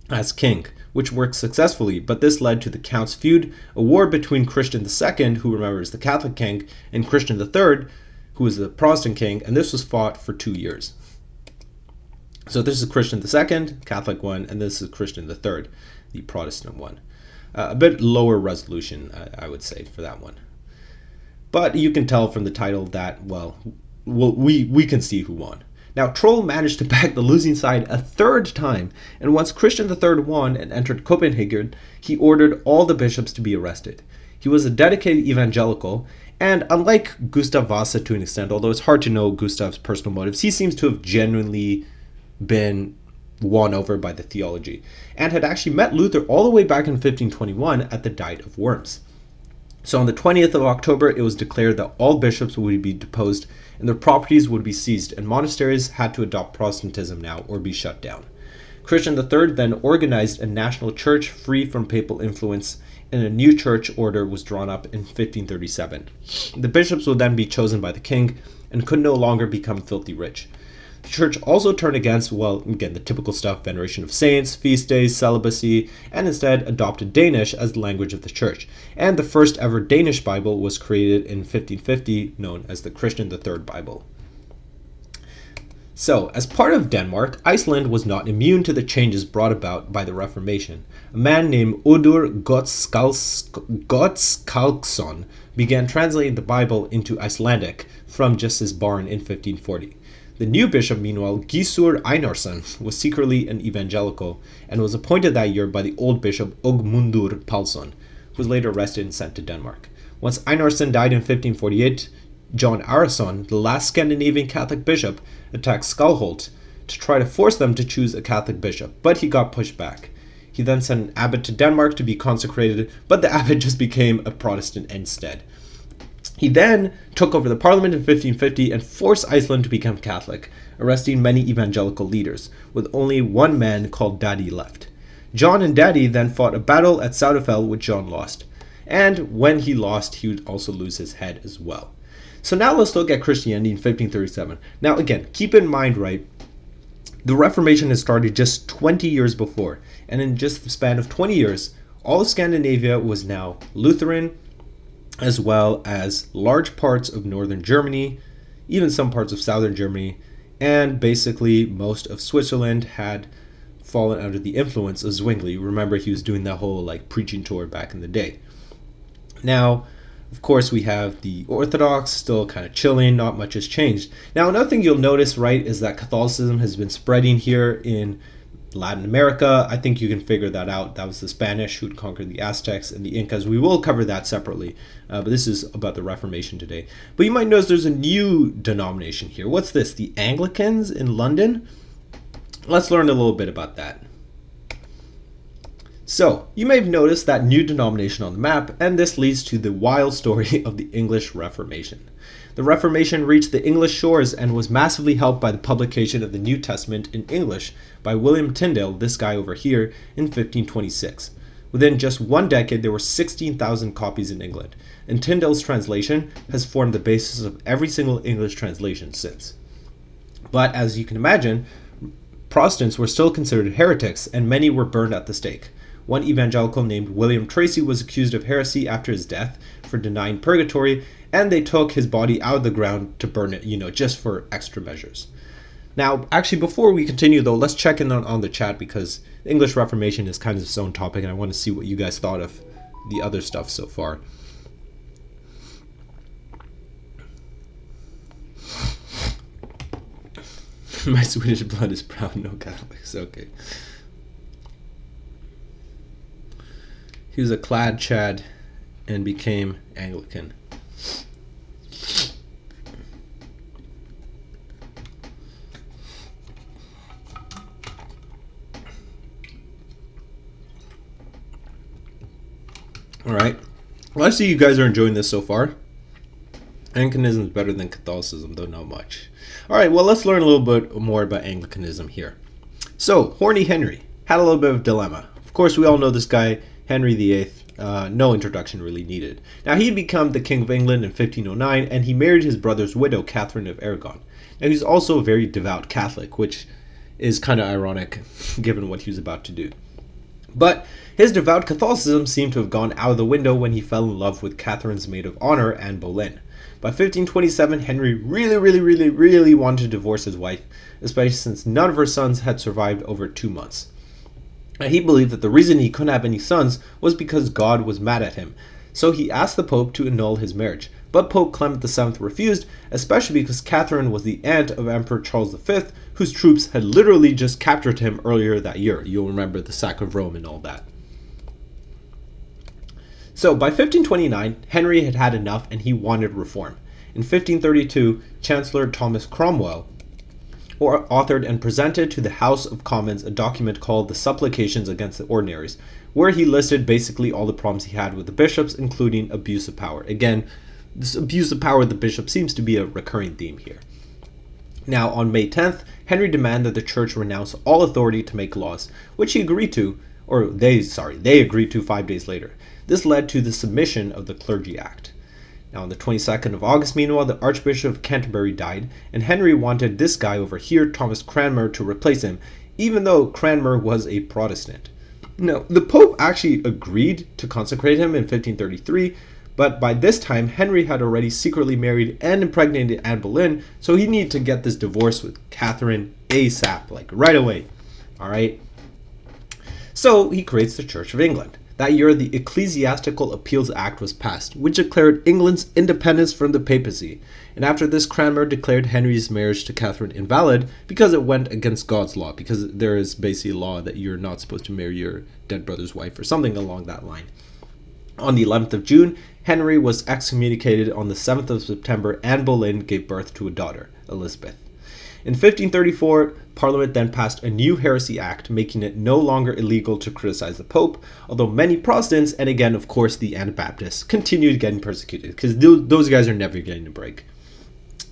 as king, which worked successfully, but this led to the Count's feud, a war between Christian II, who remember is the Catholic king, and Christian III, who was the Protestant king, and this was fought for 2 years. So this is Christian II, Catholic one, and this is Christian III, the Protestant one. A bit lower resolution, I would say, for that one. But you can tell from the title that, well, we can see who won. Now, Troll managed to back the losing side a third time, and once Christian III won and entered Copenhagen, he ordered all the bishops to be arrested. He was a dedicated evangelical, and unlike Gustav Vasa to an extent, although it's hard to know Gustav's personal motives, he seems to have genuinely been won over by the theology, and had actually met Luther all the way back in 1521 at the Diet of Worms. So on the 20th of October, it was declared that all bishops would be deposed and their properties would be seized, and monasteries had to adopt Protestantism now or be shut down. Christian III then organized a national church free from papal influence, and a new church order was drawn up in 1537. The bishops would then be chosen by the king and could no longer become filthy rich. The church also turned against, well, again, the typical stuff, veneration of saints, feast days, celibacy, and instead adopted Danish as the language of the church. And the first ever Danish Bible was created in 1550, known as the Christian III Bible. So, as part of Denmark, Iceland was not immune to the changes brought about by the Reformation. A man named Odur Gottskálksson began translating the Bible into Icelandic from just his barn in 1540. The new bishop, meanwhile, Gissur Einarsson, was secretly an evangelical and was appointed that year by the old bishop Ogmundur Palsson, who was later arrested and sent to Denmark. Once Einarsson died in 1548, John Arason, the last Scandinavian Catholic bishop, attacked Skalholt to try to force them to choose a Catholic bishop, but he got pushed back. He then sent an abbot to Denmark to be consecrated, but the abbot just became a Protestant instead. He then took over the parliament in 1550 and forced Iceland to become Catholic, arresting many evangelical leaders, with only one man called Daddy left. John and Daddy then fought a battle at Saudefell, which John lost. And when he lost, he would also lose his head as well. So now let's look at Christianity in 1537. Now again, keep in mind, right, the Reformation had started just 20 years before. And in just the span of 20 years, all of Scandinavia was now Lutheran, as well as large parts of northern Germany, even some parts of southern Germany, and basically most of Switzerland had fallen under the influence of Zwingli. Remember, he was doing that whole preaching tour back in the day. Now, of course, we have the Orthodox still kind of chilling, not much has changed. Now, another thing you'll notice, right, is that Catholicism has been spreading here in Latin America. I think you can figure that out. That was the Spanish who'd conquered the Aztecs and the Incas. We will cover that separately, but this is about the Reformation today. But you might notice there's a new denomination here. What's this? The Anglicans in London? Let's learn a little bit about that. So, you may have noticed that new denomination on the map, and this leads to the wild story of the English Reformation. The Reformation reached the English shores and was massively helped by the publication of the New Testament in English by William Tyndale, this guy over here, in 1526. Within just one decade, there were 16,000 copies in England, and Tyndale's translation has formed the basis of every single English translation since. But as you can imagine, Protestants were still considered heretics, and many were burned at the stake. One evangelical named William Tracy was accused of heresy after his death for denying purgatory, and they took his body out of the ground to burn it, just for extra measures. Now, actually, before we continue, though, let's check in on the chat, because the English Reformation is kind of its own topic, and I want to see what you guys thought of the other stuff so far. My Swedish blood is proud, no Catholics. Okay. He was a clad Chad and became Anglican. All right. Well, I see you guys are enjoying this so far. Anglicanism is better than Catholicism, though not much. All right, well, let's learn a little bit more about Anglicanism here. So, Horny Henry had a little bit of a dilemma. Of course, we all know this guy, Henry VIII. No introduction really needed. Now, he had become the King of England in 1509, and he married his brother's widow, Catherine of Aragon. Now, he's also a very devout Catholic, which is kind of ironic given what he was about to do. But his devout Catholicism seemed to have gone out of the window when he fell in love with Catherine's maid of honor, Anne Boleyn. By 1527, Henry really wanted to divorce his wife, especially since none of her sons had survived over 2 months. And he believed that the reason he couldn't have any sons was because God was mad at him. So he asked the Pope to annul his marriage. But Pope Clement VII refused, especially because Catherine was the aunt of Emperor Charles V, whose troops had literally just captured him earlier that year. You'll remember the sack of Rome and all that. So by 1529, Henry had had enough and he wanted reform. In 1532, Chancellor Thomas Cromwell authored and presented to the House of Commons a document called the Supplications Against the Ordinaries, where he listed basically all the problems he had with the bishops, including abuse of power. Again, this abuse of power of the bishop seems to be a recurring theme here. Now, on May 10th, Henry demanded that the church renounce all authority to make laws, which he agreed to, or they agreed to 5 days later. This led to the submission of the Clergy Act. Now, on the 22nd of August, meanwhile, the Archbishop of Canterbury died, and Henry wanted this guy over here, Thomas Cranmer, to replace him, even though Cranmer was a Protestant. Now, the Pope actually agreed to consecrate him in 1533, but by this time, Henry had already secretly married and impregnated Anne Boleyn, so he needed to get this divorce with Catherine ASAP, right away. All right? So he creates the Church of England. That year, the Ecclesiastical Appeals Act was passed, which declared England's independence from the papacy. And after this, Cranmer declared Henry's marriage to Catherine invalid because it went against God's law, because there is basically a law that you're not supposed to marry your dead brother's wife or something along that line. On the 11th of June, Henry was excommunicated. On the 7th of September, Anne Boleyn gave birth to a daughter, Elizabeth. In 1534, Parliament then passed a new heresy act, making it no longer illegal to criticize the Pope, although many Protestants, and again, of course, the Anabaptists, continued getting persecuted, because those guys are never getting a break.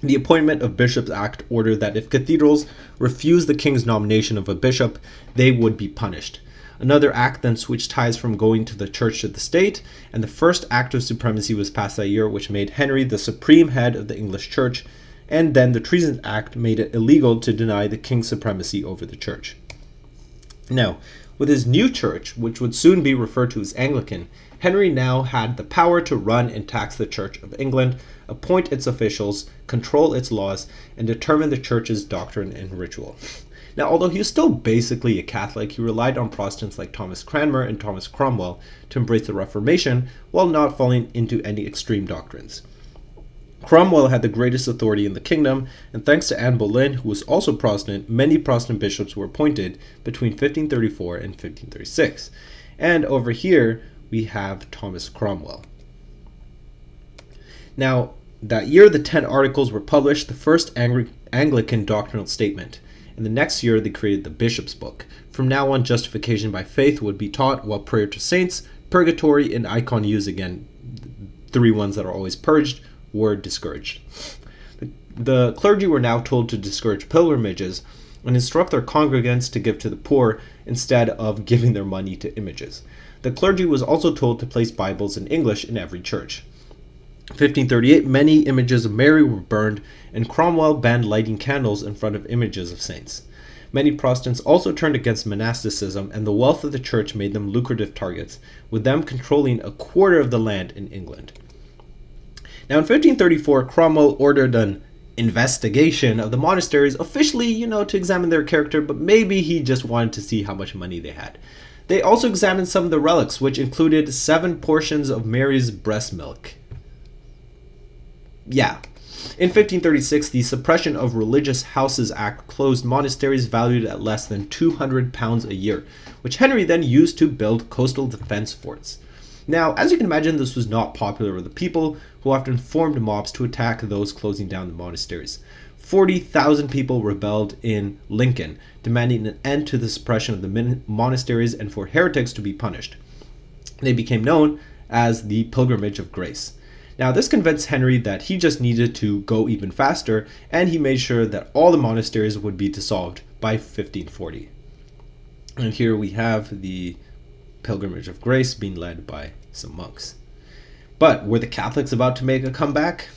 The Appointment of Bishops Act ordered that if cathedrals refused the king's nomination of a bishop, they would be punished. Another act then switched ties from going to the church to the state, and the first act of supremacy was passed that year, which made Henry the supreme head of the English church, and then the Treason Act made it illegal to deny the king's supremacy over the church. Now, with his new church, which would soon be referred to as Anglican, Henry now had the power to run and tax the Church of England, appoint its officials, control its laws, and determine the church's doctrine and ritual. Now, although he was still basically a Catholic, he relied on Protestants like Thomas Cranmer and Thomas Cromwell to embrace the Reformation while not falling into any extreme doctrines. Cromwell had the greatest authority in the kingdom, and thanks to Anne Boleyn, who was also Protestant, many Protestant bishops were appointed between 1534 and 1536. And over here, we have Thomas Cromwell. Now, that year the 10 Articles were published, the first Anglican doctrinal statement. And the next year they created the Bishop's Book. From now on, justification by faith would be taught, while prayer to saints, purgatory, and icon use, again, three ones that are always purged, were discouraged. The clergy were now told to discourage pilgrimages and instruct their congregants to give to the poor instead of giving their money to images. The clergy was also told to place Bibles in English in every church. 1538, many images of Mary were burned, and Cromwell banned lighting candles in front of images of saints. Many Protestants also turned against monasticism, and the wealth of the church made them lucrative targets, with them controlling a quarter of the land in England. Now, in 1534, Cromwell ordered an investigation of the monasteries, officially, to examine their character, but maybe he just wanted to see how much money they had. They also examined some of the relics, which included 7 portions of Mary's breast milk. Yeah. In 1536, the Suppression of Religious Houses Act closed monasteries valued at less than £200 a year, which Henry then used to build coastal defense forts. Now, as you can imagine, this was not popular with the people, who often formed mobs to attack those closing down the monasteries. 40,000 people rebelled in Lincoln, demanding an end to the suppression of the monasteries and for heretics to be punished. They became known as the Pilgrimage of Grace. Now, this convinced Henry that he just needed to go even faster, and he made sure that all the monasteries would be dissolved by 1540. And here we have the Pilgrimage of Grace being led by some monks. But were the Catholics about to make a comeback?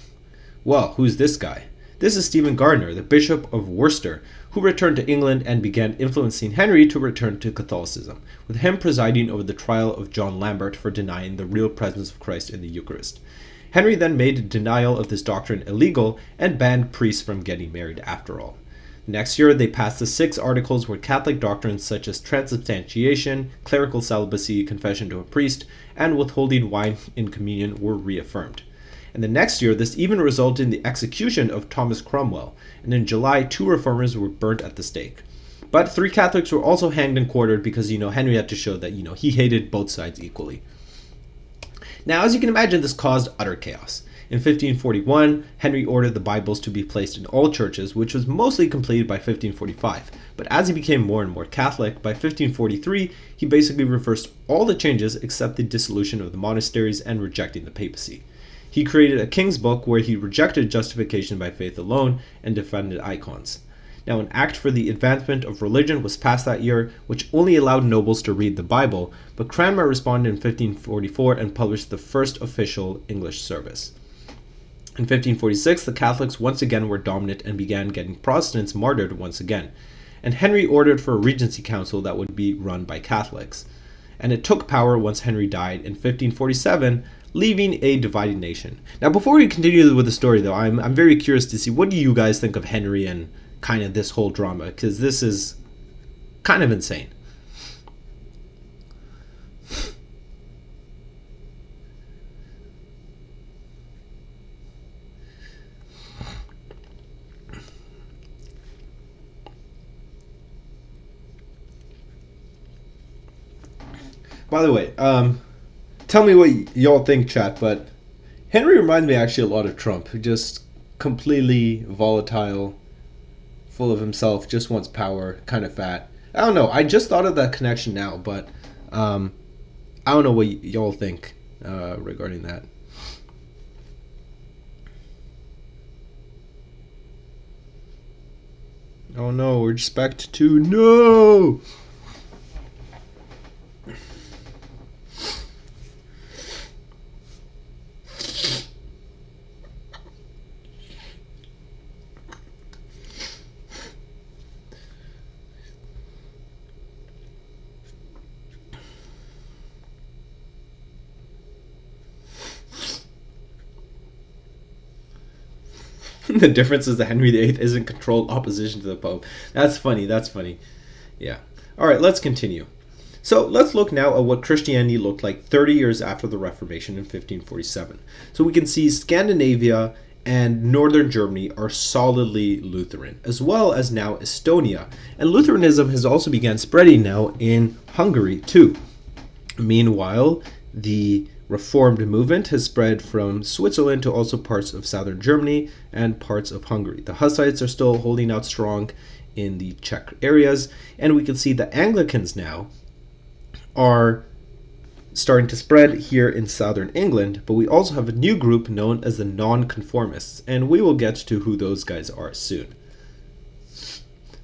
Well, who's this guy? This is Stephen Gardiner, the Bishop of Worcester, who returned to England and began influencing Henry to return to Catholicism, with him presiding over the trial of John Lambert for denying the real presence of Christ in the Eucharist. Henry then made denial of this doctrine illegal and banned priests from getting married after all. Next year, they passed the 6 Articles where Catholic doctrines such as transubstantiation, clerical celibacy, confession to a priest, and withholding wine in communion were reaffirmed. And the next year, this even resulted in the execution of Thomas Cromwell, and in July, 2 reformers were burnt at the stake. But 3 Catholics were also hanged and quartered because, Henry had to show that, he hated both sides equally. Now, as you can imagine, this caused utter chaos. In 1541, Henry ordered the Bibles to be placed in all churches, which was mostly completed by 1545. But as he became more and more Catholic, by 1543, he basically reversed all the changes except the dissolution of the monasteries and rejecting the papacy. He created a King's Book where he rejected justification by faith alone and defended icons. Now, an Act for the Advancement of Religion was passed that year, which only allowed nobles to read the Bible, but Cranmer responded in 1544 and published the first official English service. In 1546, the Catholics once again were dominant and began getting Protestants martyred once again, and Henry ordered for a regency council that would be run by Catholics. And it took power once Henry died in 1547, leaving a divided nation. Now, before we continue with the story, though, I'm very curious to see, what do you guys think of Henry and kind of this whole drama? Because this is kind of insane. By the way, tell me what y'all think, chat, but Henry reminds me actually a lot of Trump, just completely volatile, full of himself, just wants power, kind of fat. I don't know. I just thought of that connection now, but I don't know what y'all think regarding that. Oh no, we're just back to 2. No! The difference is that Henry VIII isn't controlled opposition to the Pope. That's funny. Yeah. All right, let's continue. So let's look now at what Christianity looked like 30 years after the Reformation in 1547. So we can see Scandinavia and northern Germany are solidly Lutheran, as well as now Estonia. And Lutheranism has also begun spreading now in Hungary too. Meanwhile, the Reformed movement has spread from Switzerland to also parts of southern Germany and parts of Hungary. The Hussites are still holding out strong in the Czech areas, and we can see the Anglicans now are starting to spread here in southern England, but we also have a new group known as the Nonconformists, and we will get to who those guys are soon.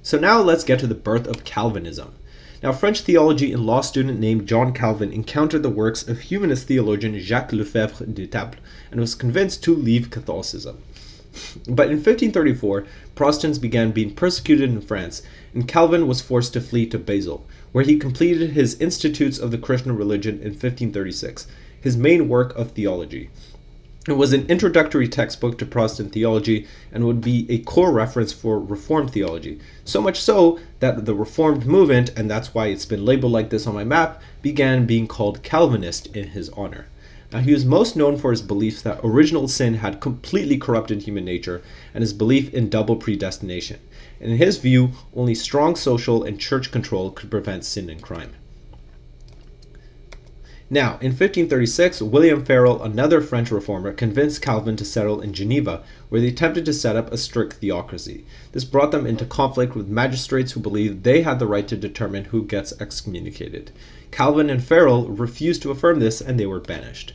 So now let's get to the birth of Calvinism. Now, French theology and law student named John Calvin encountered the works of humanist theologian Jacques Lefebvre d'Etaples and was convinced to leave Catholicism. But in 1534, Protestants began being persecuted in France, and Calvin was forced to flee to Basel, where he completed his Institutes of the Christian Religion in 1536, his main work of theology. It was an introductory textbook to Protestant theology and would be a core reference for Reformed theology, so much so that the Reformed movement, and that's why it's been labeled like this on my map, began being called Calvinist in his honor. Now, he was most known for his belief that original sin had completely corrupted human nature and his belief in double predestination. And in his view, only strong social and church control could prevent sin and crime. Now, in 1536, William Farel, another French reformer, convinced Calvin to settle in Geneva, where they attempted to set up a strict theocracy. This brought them into conflict with magistrates who believed they had the right to determine who gets excommunicated. Calvin and Farel refused to affirm this, and they were banished.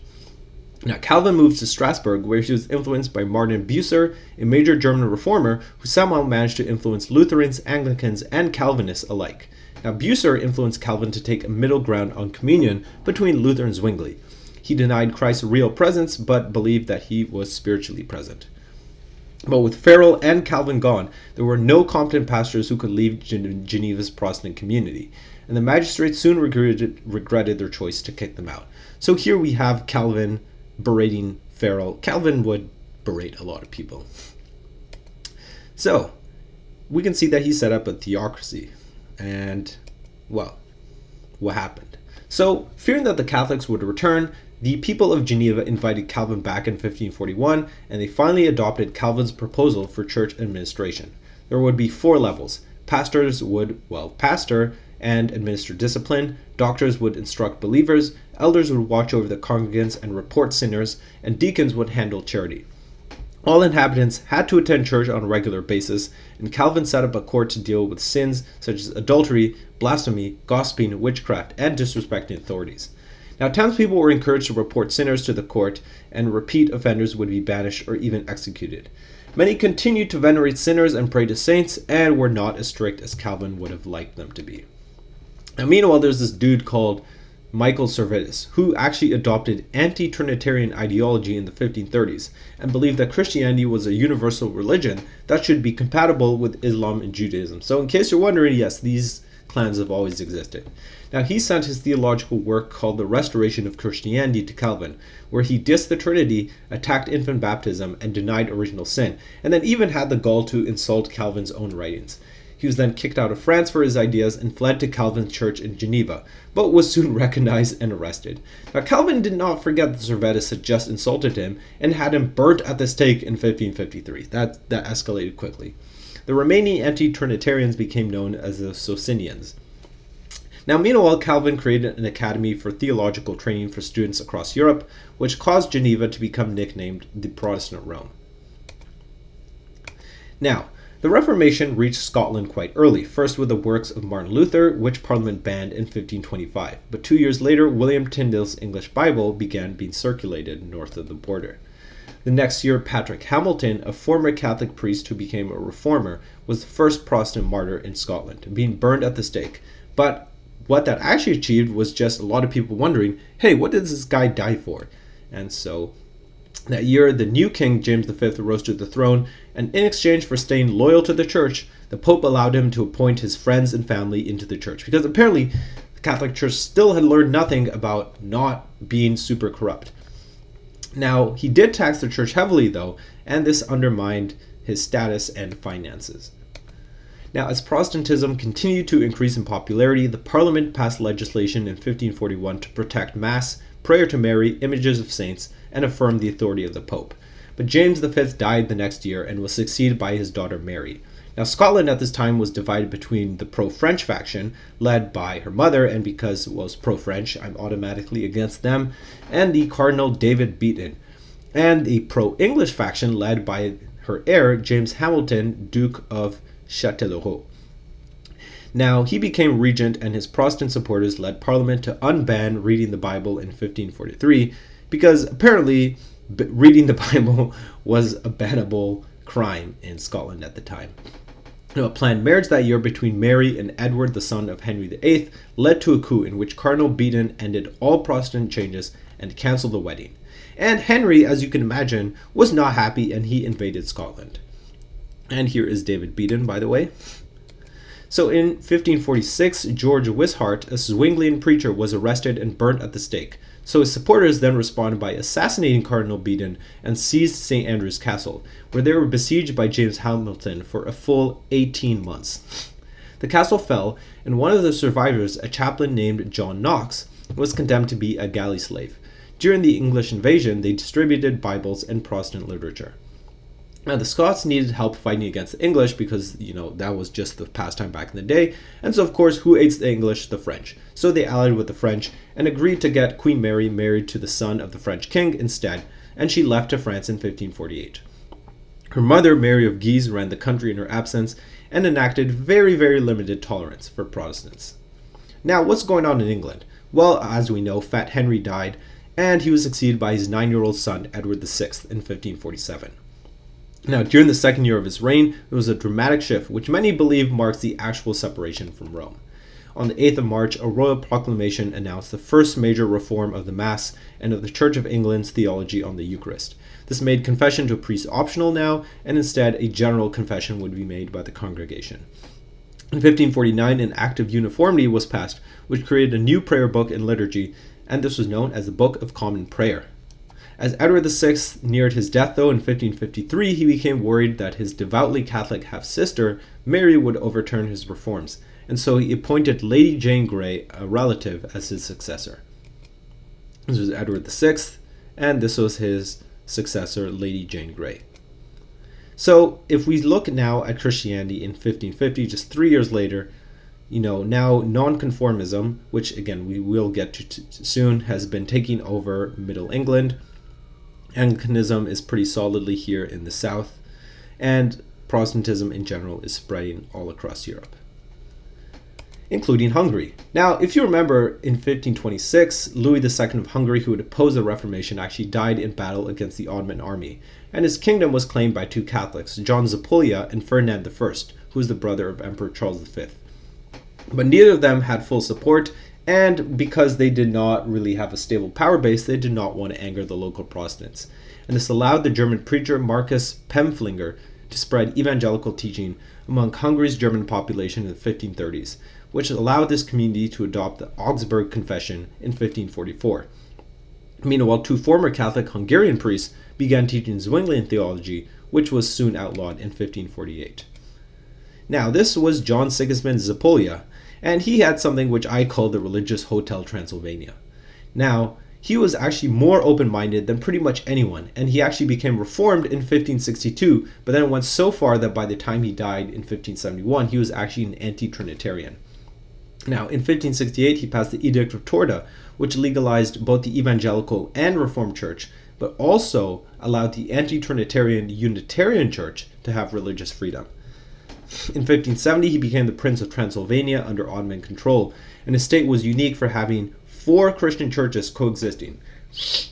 Now, Calvin moved to Strasbourg, where he was influenced by Martin Bucer, a major German reformer who somehow managed to influence Lutherans, Anglicans, and Calvinists alike. Now, Bucer influenced Calvin to take a middle ground on communion between Luther and Zwingli. He denied Christ's real presence, but believed that he was spiritually present. But with Farel and Calvin gone, there were no competent pastors who could lead Geneva's Protestant community, and the magistrates soon regretted their choice to kick them out. So here we have Calvin berating Farel. Calvin would berate a lot of people. So, we can see that he set up a theocracy. And, well, what happened? So, fearing that the Catholics would return, the people of Geneva invited Calvin back in 1541, and they finally adopted Calvin's proposal for church administration. There would be 4 levels. Pastors would, pastor and administer discipline, doctors would instruct believers, elders would watch over the congregants and report sinners, and deacons would handle charity. All inhabitants had to attend church on a regular basis, and Calvin set up a court to deal with sins such as adultery, blasphemy, gossiping, witchcraft, and disrespecting authorities. Now, townspeople were encouraged to report sinners to the court, and repeat offenders would be banished or even executed. Many continued to venerate sinners and pray to saints, and were not as strict as Calvin would have liked them to be. Now, meanwhile, there's this dude called Michael Servetus, who actually adopted anti-Trinitarian ideology in the 1530s and believed that Christianity was a universal religion that should be compatible with Islam and Judaism. So in case you're wondering, yes, these clans have always existed. Now, he sent his theological work called The Restoration of Christianity to Calvin, where he dissed the Trinity, attacked infant baptism, and denied original sin, and then even had the gall to insult Calvin's own writings. He was then kicked out of France for his ideas and fled to Calvin's church in Geneva, but was soon recognized and arrested. Now, Calvin did not forget that Servetus had just insulted him and had him burnt at the stake in 1553. That escalated quickly. The remaining anti-Trinitarians became known as the Socinians. Now, meanwhile, Calvin created an academy for theological training for students across Europe, which caused Geneva to become nicknamed the Protestant Rome. Now, The Reformation reached Scotland quite early, first with the works of Martin Luther, which Parliament banned in 1525. But 2 years later, William Tyndale's English Bible began being circulated north of the border. The next year, Patrick Hamilton, a former Catholic priest who became a reformer, was the first Protestant martyr in Scotland, being burned at the stake. But what that actually achieved was just a lot of people wondering, hey, what did this guy die for? And so that year, the new king, James V, rose to the throne, and in exchange for staying loyal to the church, the Pope allowed him to appoint his friends and family into the church. Because apparently, the Catholic Church still had learned nothing about not being super corrupt. Now, he did tax the church heavily, though, and this undermined his status and finances. Now, as Protestantism continued to increase in popularity, the Parliament passed legislation in 1541 to protect Mass, prayer to Mary, images of saints, and affirm the authority of the Pope. But James V died the next year and was succeeded by his daughter Mary. Now, Scotland at this time was divided between the pro-French faction, led by her mother, and because it was pro-French, I'm automatically against them, and the Cardinal David Beaton, and the pro-English faction led by her heir, James Hamilton, Duke of Châtellerault. Now, he became regent, and his Protestant supporters led Parliament to unban reading the Bible in 1543, because apparently reading the Bible was a bannable crime in Scotland at the time. A planned marriage that year between Mary and Edward, the son of Henry VIII, led to a coup in which Cardinal Beaton ended all Protestant changes and canceled the wedding. And Henry, as you can imagine, was not happy, and he invaded Scotland. And here is David Beaton, by the way. So in 1546, George Wishart, a Zwinglian preacher, was arrested and burnt at the stake. So his supporters then responded by assassinating Cardinal Beaton and seized St. Andrew's Castle, where they were besieged by James Hamilton for a full 18 months. The castle fell, and one of the survivors, a chaplain named John Knox, was condemned to be a galley slave. During the English invasion, they distributed Bibles and Protestant literature. Now, the Scots needed help fighting against the English because, that was just the pastime back in the day. And so, of course, who aids the English? The French. So they allied with the French and agreed to get Queen Mary married to the son of the French king instead, and she left to France in 1548. Her mother, Mary of Guise, ran the country in her absence and enacted very, very limited tolerance for Protestants. Now, what's going on in England? Well, as we know, Fat Henry died, and he was succeeded by his 9-year-old son, Edward VI, in 1547. Now, during the second year of his reign, there was a dramatic shift, which many believe marks the actual separation from Rome. On the 8th of March, a royal proclamation announced the first major reform of the Mass and of the Church of England's theology on the Eucharist. This made confession to a priest optional now, and instead a general confession would be made by the congregation. In 1549, an Act of Uniformity was passed, which created a new prayer book and liturgy, and this was known as the Book of Common Prayer. As Edward VI neared his death, though, in 1553, he became worried that his devoutly Catholic half-sister, Mary, would overturn his reforms, and so he appointed Lady Jane Grey, a relative, as his successor. This was Edward VI, and this was his successor, Lady Jane Grey. So, if we look now at Christianity in 1550, just 3 years later, now nonconformism, which again we will get to soon, has been taking over Middle England. Anglicanism is pretty solidly here in the south, and Protestantism in general is spreading all across Europe, including Hungary. Now, if you remember, in 1526, Louis II of Hungary, who had opposed the Reformation, actually died in battle against the Ottoman army, and his kingdom was claimed by two Catholics, John Zapolya and Ferdinand I, who was the brother of Emperor Charles V. But neither of them had full support, and because they did not really have a stable power base, they did not want to anger the local Protestants. And this allowed the German preacher Marcus Pempflinger to spread evangelical teaching among Hungary's German population in the 1530s, which allowed this community to adopt the Augsburg Confession in 1544. Meanwhile, two former Catholic Hungarian priests began teaching Zwinglian theology, which was soon outlawed in 1548. Now, this was John Sigismund Zapolya, and he had something which I call the religious Hotel Transylvania. Now, he was actually more open-minded than pretty much anyone, and he actually became reformed in 1562, but then went so far that by the time he died in 1571, he was actually an anti-Trinitarian. Now, in 1568, he passed the Edict of Torda, which legalized both the Evangelical and Reformed Church, but also allowed the anti-Trinitarian Unitarian Church to have religious freedom. In 1570, he became the Prince of Transylvania under Ottoman control, and his state was unique for having 4 Christian churches coexisting,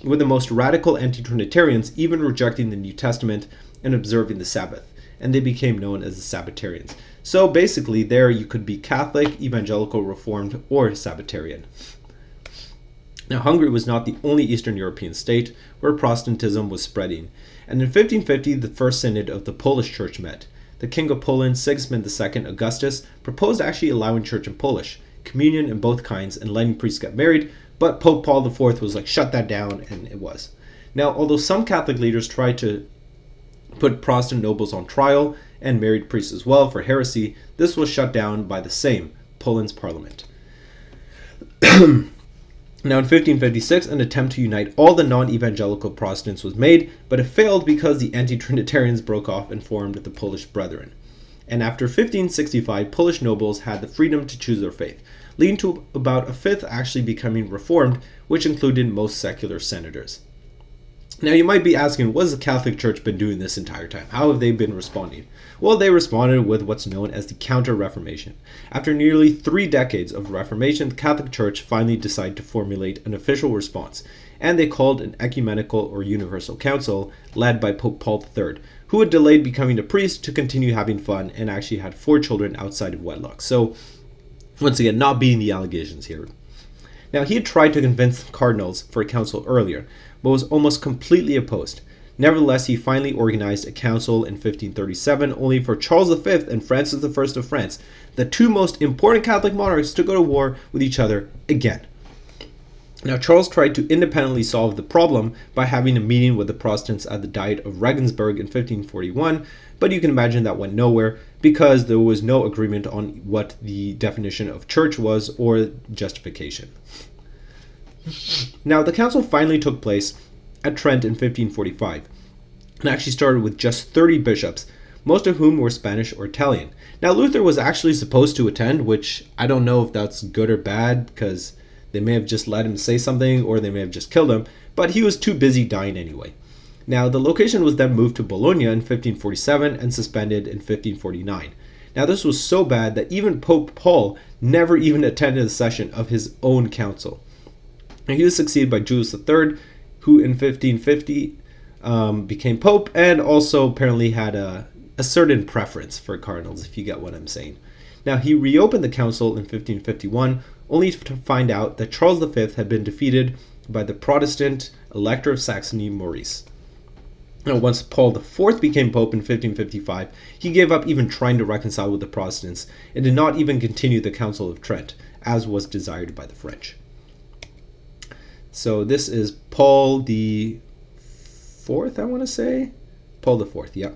with the most radical anti-Trinitarians even rejecting the New Testament and observing the Sabbath, and they became known as the Sabbatarians. So basically, there you could be Catholic, Evangelical, Reformed, or Sabbatarian. Now, Hungary was not the only Eastern European state where Protestantism was spreading, and in 1550, the First Synod of the Polish Church met. The King of Poland, Sigismund II Augustus, proposed actually allowing church in Polish, communion in both kinds, and letting priests get married, but Pope Paul IV was like, shut that down, and it was. Now, although some Catholic leaders tried to put Protestant nobles on trial, and married priests as well, for heresy, this was shut down by the same, Poland's parliament. Now, in 1556, an attempt to unite all the non-evangelical Protestants was made, but it failed because the anti-Trinitarians broke off and formed the Polish Brethren. And after 1565, Polish nobles had the freedom to choose their faith, leading to about a fifth actually becoming Reformed, which included most secular senators. Now, you might be asking, what has the Catholic Church been doing this entire time? How have they been responding? Well, they responded with what's known as the Counter-Reformation. After nearly 3 decades of Reformation, the Catholic Church finally decided to formulate an official response, and they called an ecumenical or universal council led by Pope Paul III, who had delayed becoming a priest to continue having fun and actually had 4 children outside of wedlock. So, once again, not beating the allegations here. Now, he had tried to convince cardinals for a council earlier, but was almost completely opposed. Nevertheless, he finally organized a council in 1537, only for Charles V and Francis I of France, the 2 most important Catholic monarchs, to go to war with each other again. Now, Charles tried to independently solve the problem by having a meeting with the Protestants at the Diet of Regensburg in 1541, but you can imagine that went nowhere because there was no agreement on what the definition of church was or justification. Now, the council finally took place at Trent in 1545, and actually started with just 30 bishops, most of whom were Spanish or Italian. Now, Luther was actually supposed to attend, which I don't know if that's good or bad, because they may have just let him say something, or they may have just killed him, but he was too busy dying anyway. Now, the location was then moved to Bologna in 1547 and suspended in 1549. Now, this was so bad that even Pope Paul never even attended a session of his own council. Now, he was succeeded by Julius III, who in 1550 became pope, and also apparently had a certain preference for cardinals, if you get what I'm saying. Now, he reopened the council in 1551, only to find out that Charles V had been defeated by the Protestant Elector of Saxony, Maurice. Now, once Paul IV became pope in 1555, he gave up even trying to reconcile with the Protestants and did not even continue the Council of Trent, as was desired by the French. So this is Paul the Fourth, I want to say? Paul the Fourth, yeah.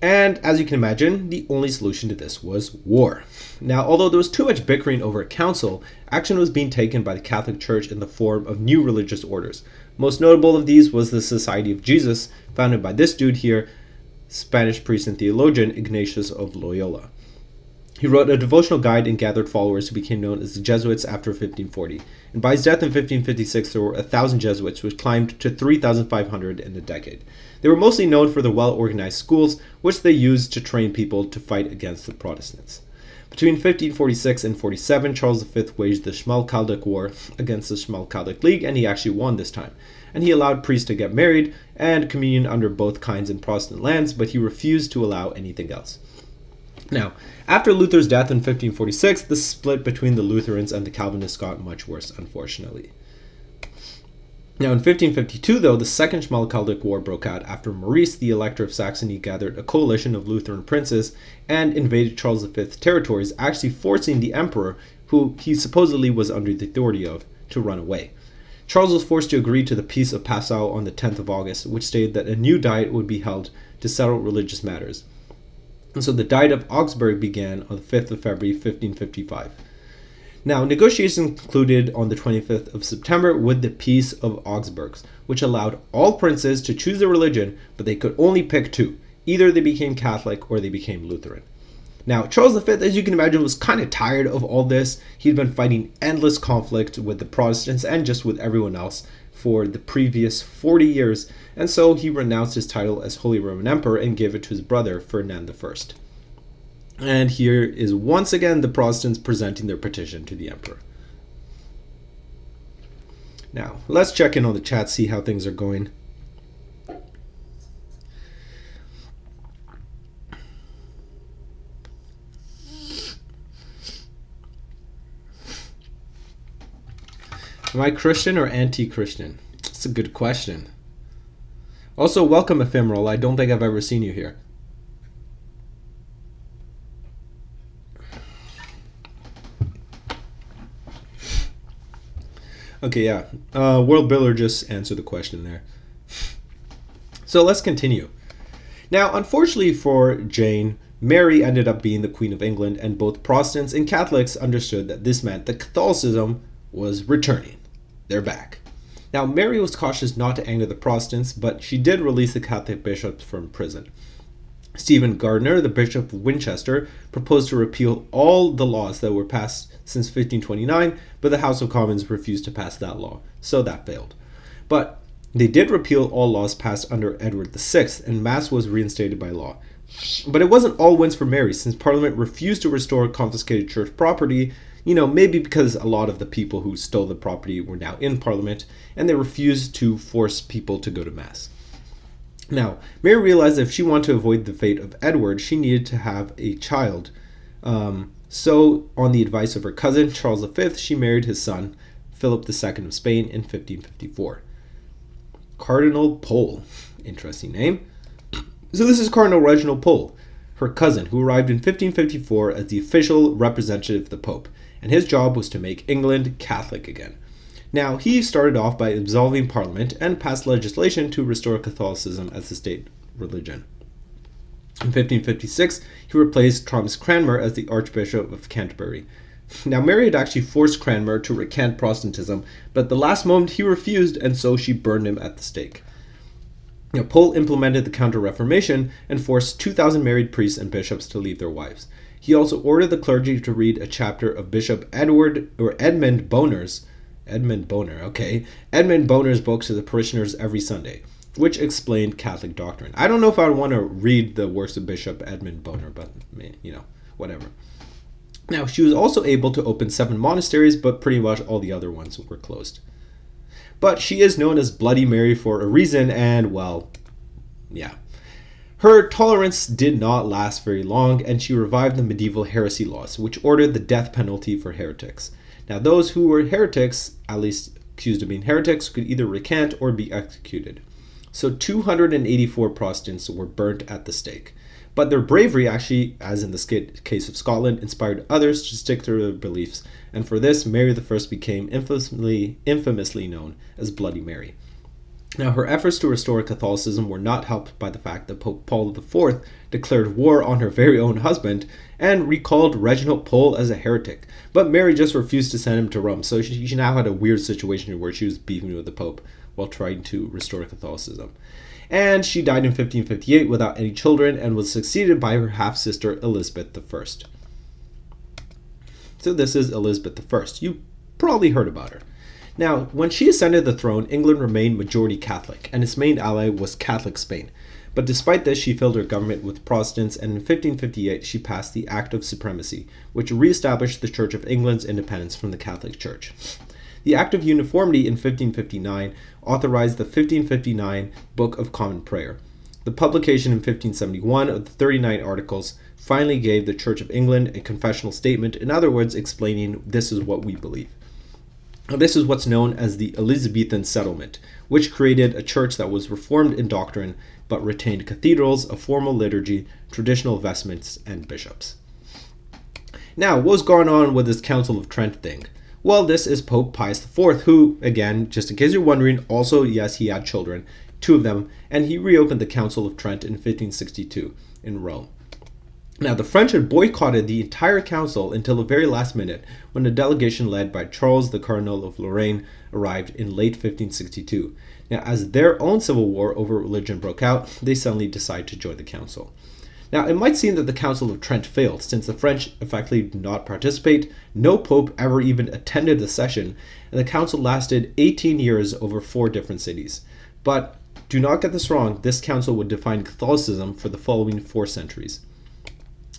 And as you can imagine, the only solution to this was war. Now, although there was too much bickering over a council, action was being taken by the Catholic Church in the form of new religious orders. Most notable of these was the Society of Jesus, founded by this dude here, Spanish priest and theologian Ignatius of Loyola. He wrote a devotional guide and gathered followers who became known as the Jesuits after 1540. And by his death in 1556, there were 1,000 Jesuits, which climbed to 3,500 in a decade. They were mostly known for their well-organized schools, which they used to train people to fight against the Protestants. Between 1546 and 47, Charles V waged the Schmalkaldic War against the Schmalkaldic League, and he actually won this time. And he allowed priests to get married and communion under both kinds in Protestant lands, but he refused to allow anything else. Now, after Luther's death in 1546, the split between the Lutherans and the Calvinists got much worse, unfortunately. Now, in 1552, though, the Second Schmalkaldic War broke out after Maurice, the Elector of Saxony, gathered a coalition of Lutheran princes and invaded Charles V's territories, actually forcing the emperor, who he supposedly was under the authority of, to run away. Charles was forced to agree to the Peace of Passau on the 10th of August, which stated that a new diet would be held to settle religious matters. And so the Diet of Augsburg began on the 5th of February, 1555. Now, negotiations concluded on the 25th of September with the Peace of Augsburg, which allowed all princes to choose their religion, but they could only pick 2. Either they became Catholic or they became Lutheran. Now, Charles V, as you can imagine, was kind of tired of all this. He'd been fighting endless conflict with the Protestants and just with everyone else for the previous 40 years, and so he renounced his title as Holy Roman Emperor and gave it to his brother, Ferdinand I. And here is once again the Protestants presenting their petition to the emperor. Now, let's check in on the chat, see how things are going. Am I Christian or anti-Christian? That's a good question. Also, welcome, Ephemeral. I don't think I've ever seen you here. Okay, yeah. World Builder just answered the question there. So let's continue. Now, unfortunately for Jane, Mary ended up being the Queen of England, and both Protestants and Catholics understood that this meant that Catholicism was returning. They're back. Now, Mary was cautious not to anger the Protestants, but she did release the Catholic bishops from prison. Stephen Gardiner, the Bishop of Winchester, proposed to repeal all the laws that were passed since 1529, but the House of Commons refused to pass that law, so that failed. But they did repeal all laws passed under Edward VI, and Mass was reinstated by law. But it wasn't all wins for Mary, since Parliament refused to restore confiscated church property, maybe because a lot of the people who stole the property were now in Parliament, and they refused to force people to go to Mass. Now, Mary realized that if she wanted to avoid the fate of Edward, she needed to have a child. So, on the advice of her cousin, Charles V, she married his son, Philip II of Spain, in 1554. Cardinal Pole. Interesting name. So this is Cardinal Reginald Pole, her cousin, who arrived in 1554 as the official representative of the Pope, and his job was to make England Catholic again. Now, he started off by absolving Parliament and passed legislation to restore Catholicism as the state religion. In 1556, he replaced Thomas Cranmer as the Archbishop of Canterbury. Now, Mary had actually forced Cranmer to recant Protestantism, but at the last moment he refused, and so she burned him at the stake. Now, Pole implemented the Counter-Reformation and forced 2,000 married priests and bishops to leave their wives. He also ordered the clergy to read a chapter of Bishop Edmund Boner's book to the parishioners every Sunday, which explained Catholic doctrine. I don't know if I would want to read the works of Bishop Edmund Boner, but whatever. Now, she was also able to open 7 monasteries, but pretty much all the other ones were closed. But she is known as Bloody Mary for a reason, and well, yeah. Her tolerance did not last very long, and she revived the medieval heresy laws, which ordered the death penalty for heretics. Now, those who were heretics, at least accused of being heretics, could either recant or be executed. So 284 Protestants were burnt at the stake. But their bravery actually, as in the case of Scotland, inspired others to stick to their beliefs, and for this, Mary I became infamously known as Bloody Mary. Now, her efforts to restore Catholicism were not helped by the fact that Pope Paul IV declared war on her very own husband and recalled Reginald Pole as a heretic. But Mary just refused to send him to Rome, so she now had a weird situation where she was beefing with the Pope while trying to restore Catholicism. And she died in 1558 without any children and was succeeded by her half-sister Elizabeth I. So this is Elizabeth I. You probably heard about her. Now, when she ascended the throne, England remained majority Catholic, and its main ally was Catholic Spain. But despite this, she filled her government with Protestants, and in 1558 she passed the Act of Supremacy, which re-established the Church of England's independence from the Catholic Church. The Act of Uniformity in 1559 authorized the 1559 Book of Common Prayer. The publication in 1571 of the 39 Articles finally gave the Church of England a confessional statement, in other words, explaining this is what we believe. Now, this is what's known as the Elizabethan Settlement, which created a church that was reformed in doctrine but retained cathedrals, a formal liturgy, traditional vestments, and bishops. Now, what was going on with this Council of Trent thing? Well, this is Pope Pius IV, who, again, just in case you're wondering, also, yes, he had children, 2 of them, and he reopened the Council of Trent in 1562 in Rome. Now, the French had boycotted the entire council until the very last minute, when a delegation led by Charles the Cardinal of Lorraine arrived in late 1562. Now, as their own civil war over religion broke out, they suddenly decided to join the council. Now, it might seem that the Council of Trent failed, since the French effectively did not participate, no pope ever even attended the session, and the council lasted 18 years over 4 different cities. But do not get this wrong, this council would define Catholicism for the following 4 centuries.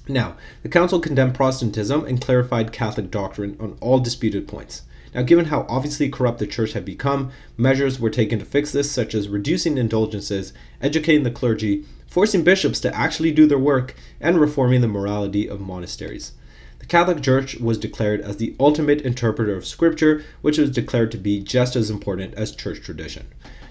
Now, the council condemned Protestantism and clarified Catholic doctrine on all disputed points. Now, given how obviously corrupt the church had become, measures were taken to fix this, such as reducing indulgences, educating the clergy, forcing bishops to actually do their work, and reforming the morality of monasteries. The Catholic Church was declared as the ultimate interpreter of Scripture, which was declared to be just as important as church tradition.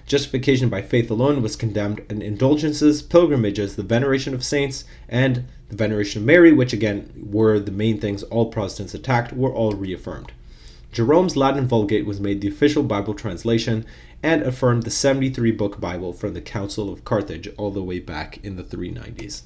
Justification by faith alone was condemned, and indulgences, pilgrimages, the veneration of saints, and the veneration of Mary, which again were the main things all Protestants attacked, were all reaffirmed. Jerome's Latin Vulgate was made the official Bible translation and affirmed the 73-book Bible from the Council of Carthage all the way back in the 390s.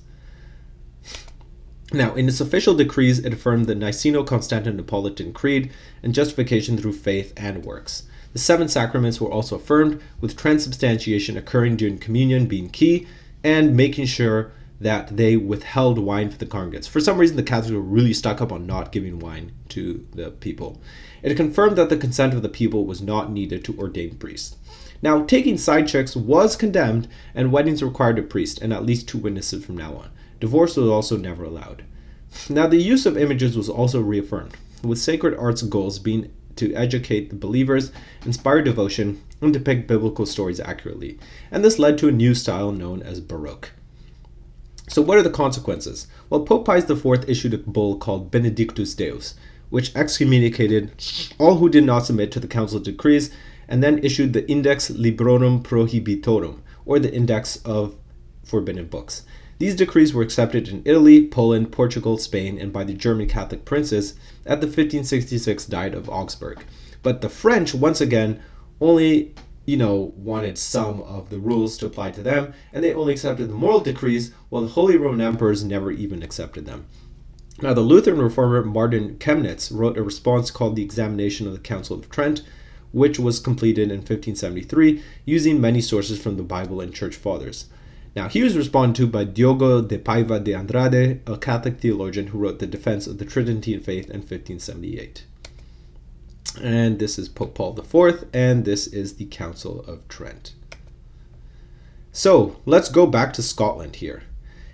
Now, in its official decrees, it affirmed the Niceno-Constantinopolitan Creed and justification through faith and works. The 7 sacraments were also affirmed, with transubstantiation occurring during communion being key, and making sure that they withheld wine for the congregants. For some reason, the Catholics were really stuck up on not giving wine to the people. It confirmed that the consent of the people was not needed to ordain priests. Now, taking side chicks was condemned, and weddings required a priest and at least 2 witnesses from now on. Divorce was also never allowed. Now, the use of images was also reaffirmed, with sacred arts goals being to educate the believers, inspire devotion, and depict biblical stories accurately. And this led to a new style known as Baroque. So what are the consequences? Well, Pope Pius IV issued a bull called Benedictus Deus, which excommunicated all who did not submit to the council decrees, and then issued the Index Librorum Prohibitorum, or the Index of Forbidden Books. These decrees were accepted in Italy, Poland, Portugal, Spain, and by the German Catholic princes at the 1566 Diet of Augsburg. But the French, once again, only wanted some of the rules to apply to them, and they only accepted the moral decrees, while the Holy Roman emperors never even accepted them. Now, the Lutheran reformer Martin Chemnitz wrote a response called the Examination of the Council of Trent, which was completed in 1573, using many sources from the Bible and Church Fathers. Now, he was responded to by Diogo de Paiva de Andrade, a Catholic theologian who wrote the Defense of the Tridentine Faith in 1578. And this is Pope Paul IV, and this is the Council of Trent. So, let's go back to Scotland here.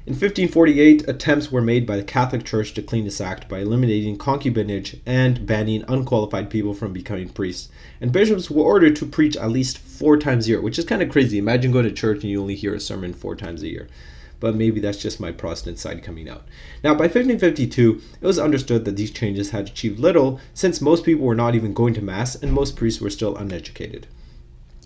In 1548, attempts were made by the Catholic Church to clean this act by eliminating concubinage and banning unqualified people from becoming priests. And bishops were ordered to preach at least 4 times a year, which is kind of crazy. Imagine going to church and you only hear a sermon 4 times a year. But maybe that's just my Protestant side coming out. Now, by 1552, it was understood that these changes had achieved little, since most people were not even going to Mass and most priests were still uneducated.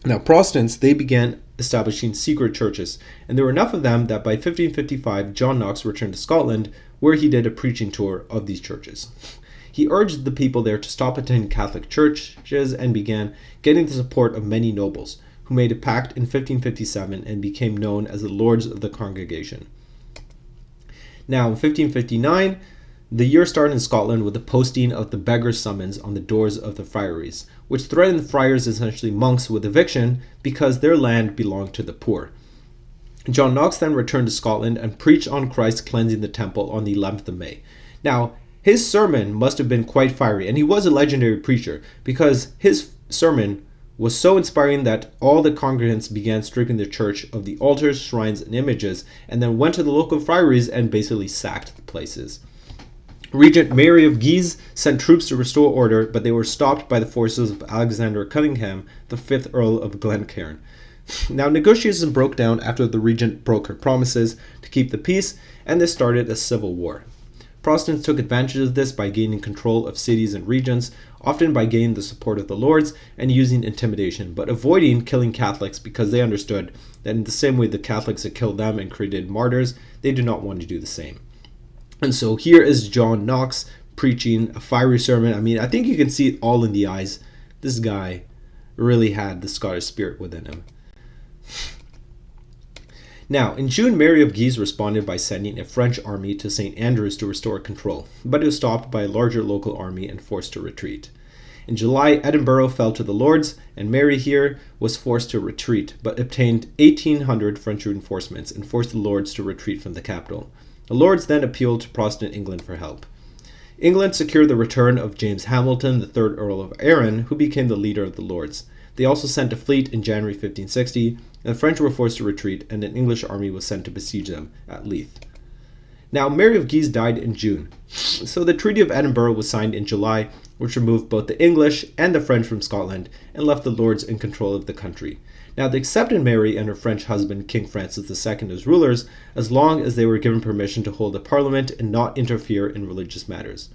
Now, Protestants, they began establishing secret churches, and there were enough of them that by 1555, John Knox returned to Scotland, where he did a preaching tour of these churches. He urged the people there to stop attending Catholic churches and began getting the support of many nobles, who made a pact in 1557 and became known as the Lords of the Congregation. Now, in 1559, the year started in Scotland with the posting of the beggar's summons on the doors of the friaries, which threatened friars, essentially monks, with eviction because their land belonged to the poor. John Knox then returned to Scotland and preached on Christ cleansing the temple on the 11th of May. Now, his sermon must have been quite fiery, and he was a legendary preacher because his sermon was so inspiring that all the congregants began stripping the church of the altars, shrines, and images, and then went to the local friaries and basically sacked the places. Regent Mary of Guise sent troops to restore order, but they were stopped by the forces of Alexander Cunningham, the 5th Earl of Glencairn. Now, negotiations broke down after the regent broke her promises to keep the peace, and this started a civil war. Protestants took advantage of this by gaining control of cities and regions, often by gaining the support of the lords and using intimidation, but avoiding killing Catholics because they understood that in the same way the Catholics had killed them and created martyrs, they did not want to do the same. And so here is John Knox preaching a fiery sermon. I mean, I think you can see it all in the eyes. This guy really had the Scottish spirit within him. Now, in June, Mary of Guise responded by sending a French army to St. Andrews to restore control, but it was stopped by a larger local army and forced to retreat. In July, Edinburgh fell to the Lords, and Mary here was forced to retreat, but obtained 1,800 French reinforcements and forced the Lords to retreat from the capital. The Lords then appealed to Protestant England for help. England secured the return of James Hamilton, the 3rd Earl of Arran, who became the leader of the Lords. They also sent a fleet in January 1560, and the French were forced to retreat, and an English army was sent to besiege them at Leith. Now, Mary of Guise died in June, so the Treaty of Edinburgh was signed in July, which removed both the English and the French from Scotland and left the Lords in control of the country. Now, they accepted Mary and her French husband, King Francis II, as rulers, as long as they were given permission to hold a parliament and not interfere in religious matters.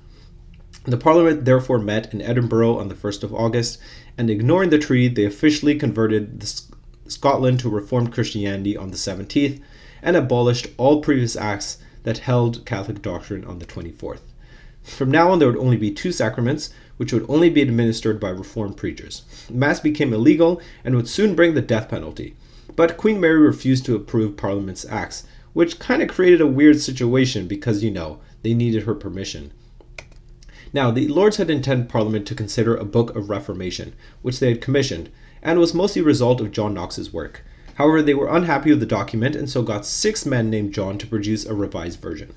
The parliament therefore met in Edinburgh on the 1st of August, and ignoring the treaty, they officially converted Scotland to Reformed Christianity on the 17th, and abolished all previous acts that held Catholic doctrine on the 24th. From now on, there would only be 2 sacraments, which would only be administered by Reformed preachers. Mass became illegal and would soon bring the death penalty. But Queen Mary refused to approve Parliament's acts, which kind of created a weird situation because, they needed her permission. Now, the Lords had intended Parliament to consider a book of Reformation, which they had commissioned, and was mostly a result of John Knox's work. However, they were unhappy with the document and so got 6 men named John to produce a revised version.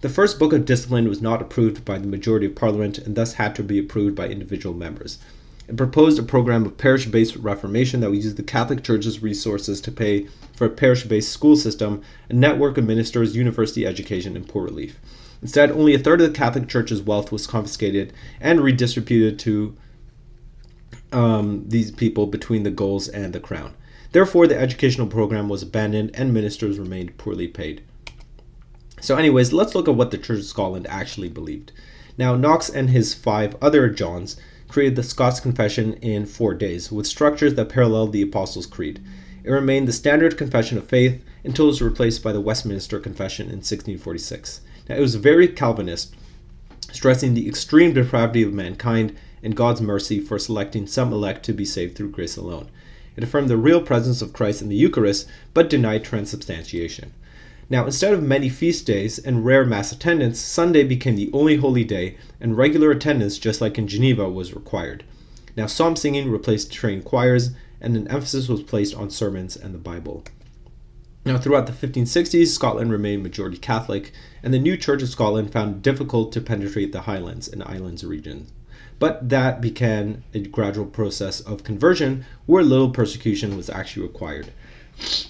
The first book of discipline was not approved by the majority of Parliament and thus had to be approved by individual members. It proposed a program of parish-based reformation that would use the Catholic Church's resources to pay for a parish-based school system, a network of ministers, university education, and poor relief. Instead, only a third of the Catholic Church's wealth was confiscated and redistributed to these people between the Gauls and the Crown. Therefore, the educational program was abandoned and ministers remained poorly paid. So anyways, let's look at what the Church of Scotland actually believed. Now, Knox and his 5 other Johns created the Scots Confession in 4 days, with structures that paralleled the Apostles' Creed. It remained the standard confession of faith until it was replaced by the Westminster Confession in 1646. Now, it was very Calvinist, stressing the extreme depravity of mankind and God's mercy for selecting some elect to be saved through grace alone. It affirmed the real presence of Christ in the Eucharist, but denied transubstantiation. Now, instead of many feast days and rare mass attendance, Sunday became the only holy day, and regular attendance, just like in Geneva, was required. Now, psalm singing replaced trained choirs, and an emphasis was placed on sermons and the Bible. Now, throughout the 1560s, Scotland remained majority Catholic, and the new Church of Scotland found it difficult to penetrate the Highlands and Islands regions. But that began a gradual process of conversion where little persecution was actually required.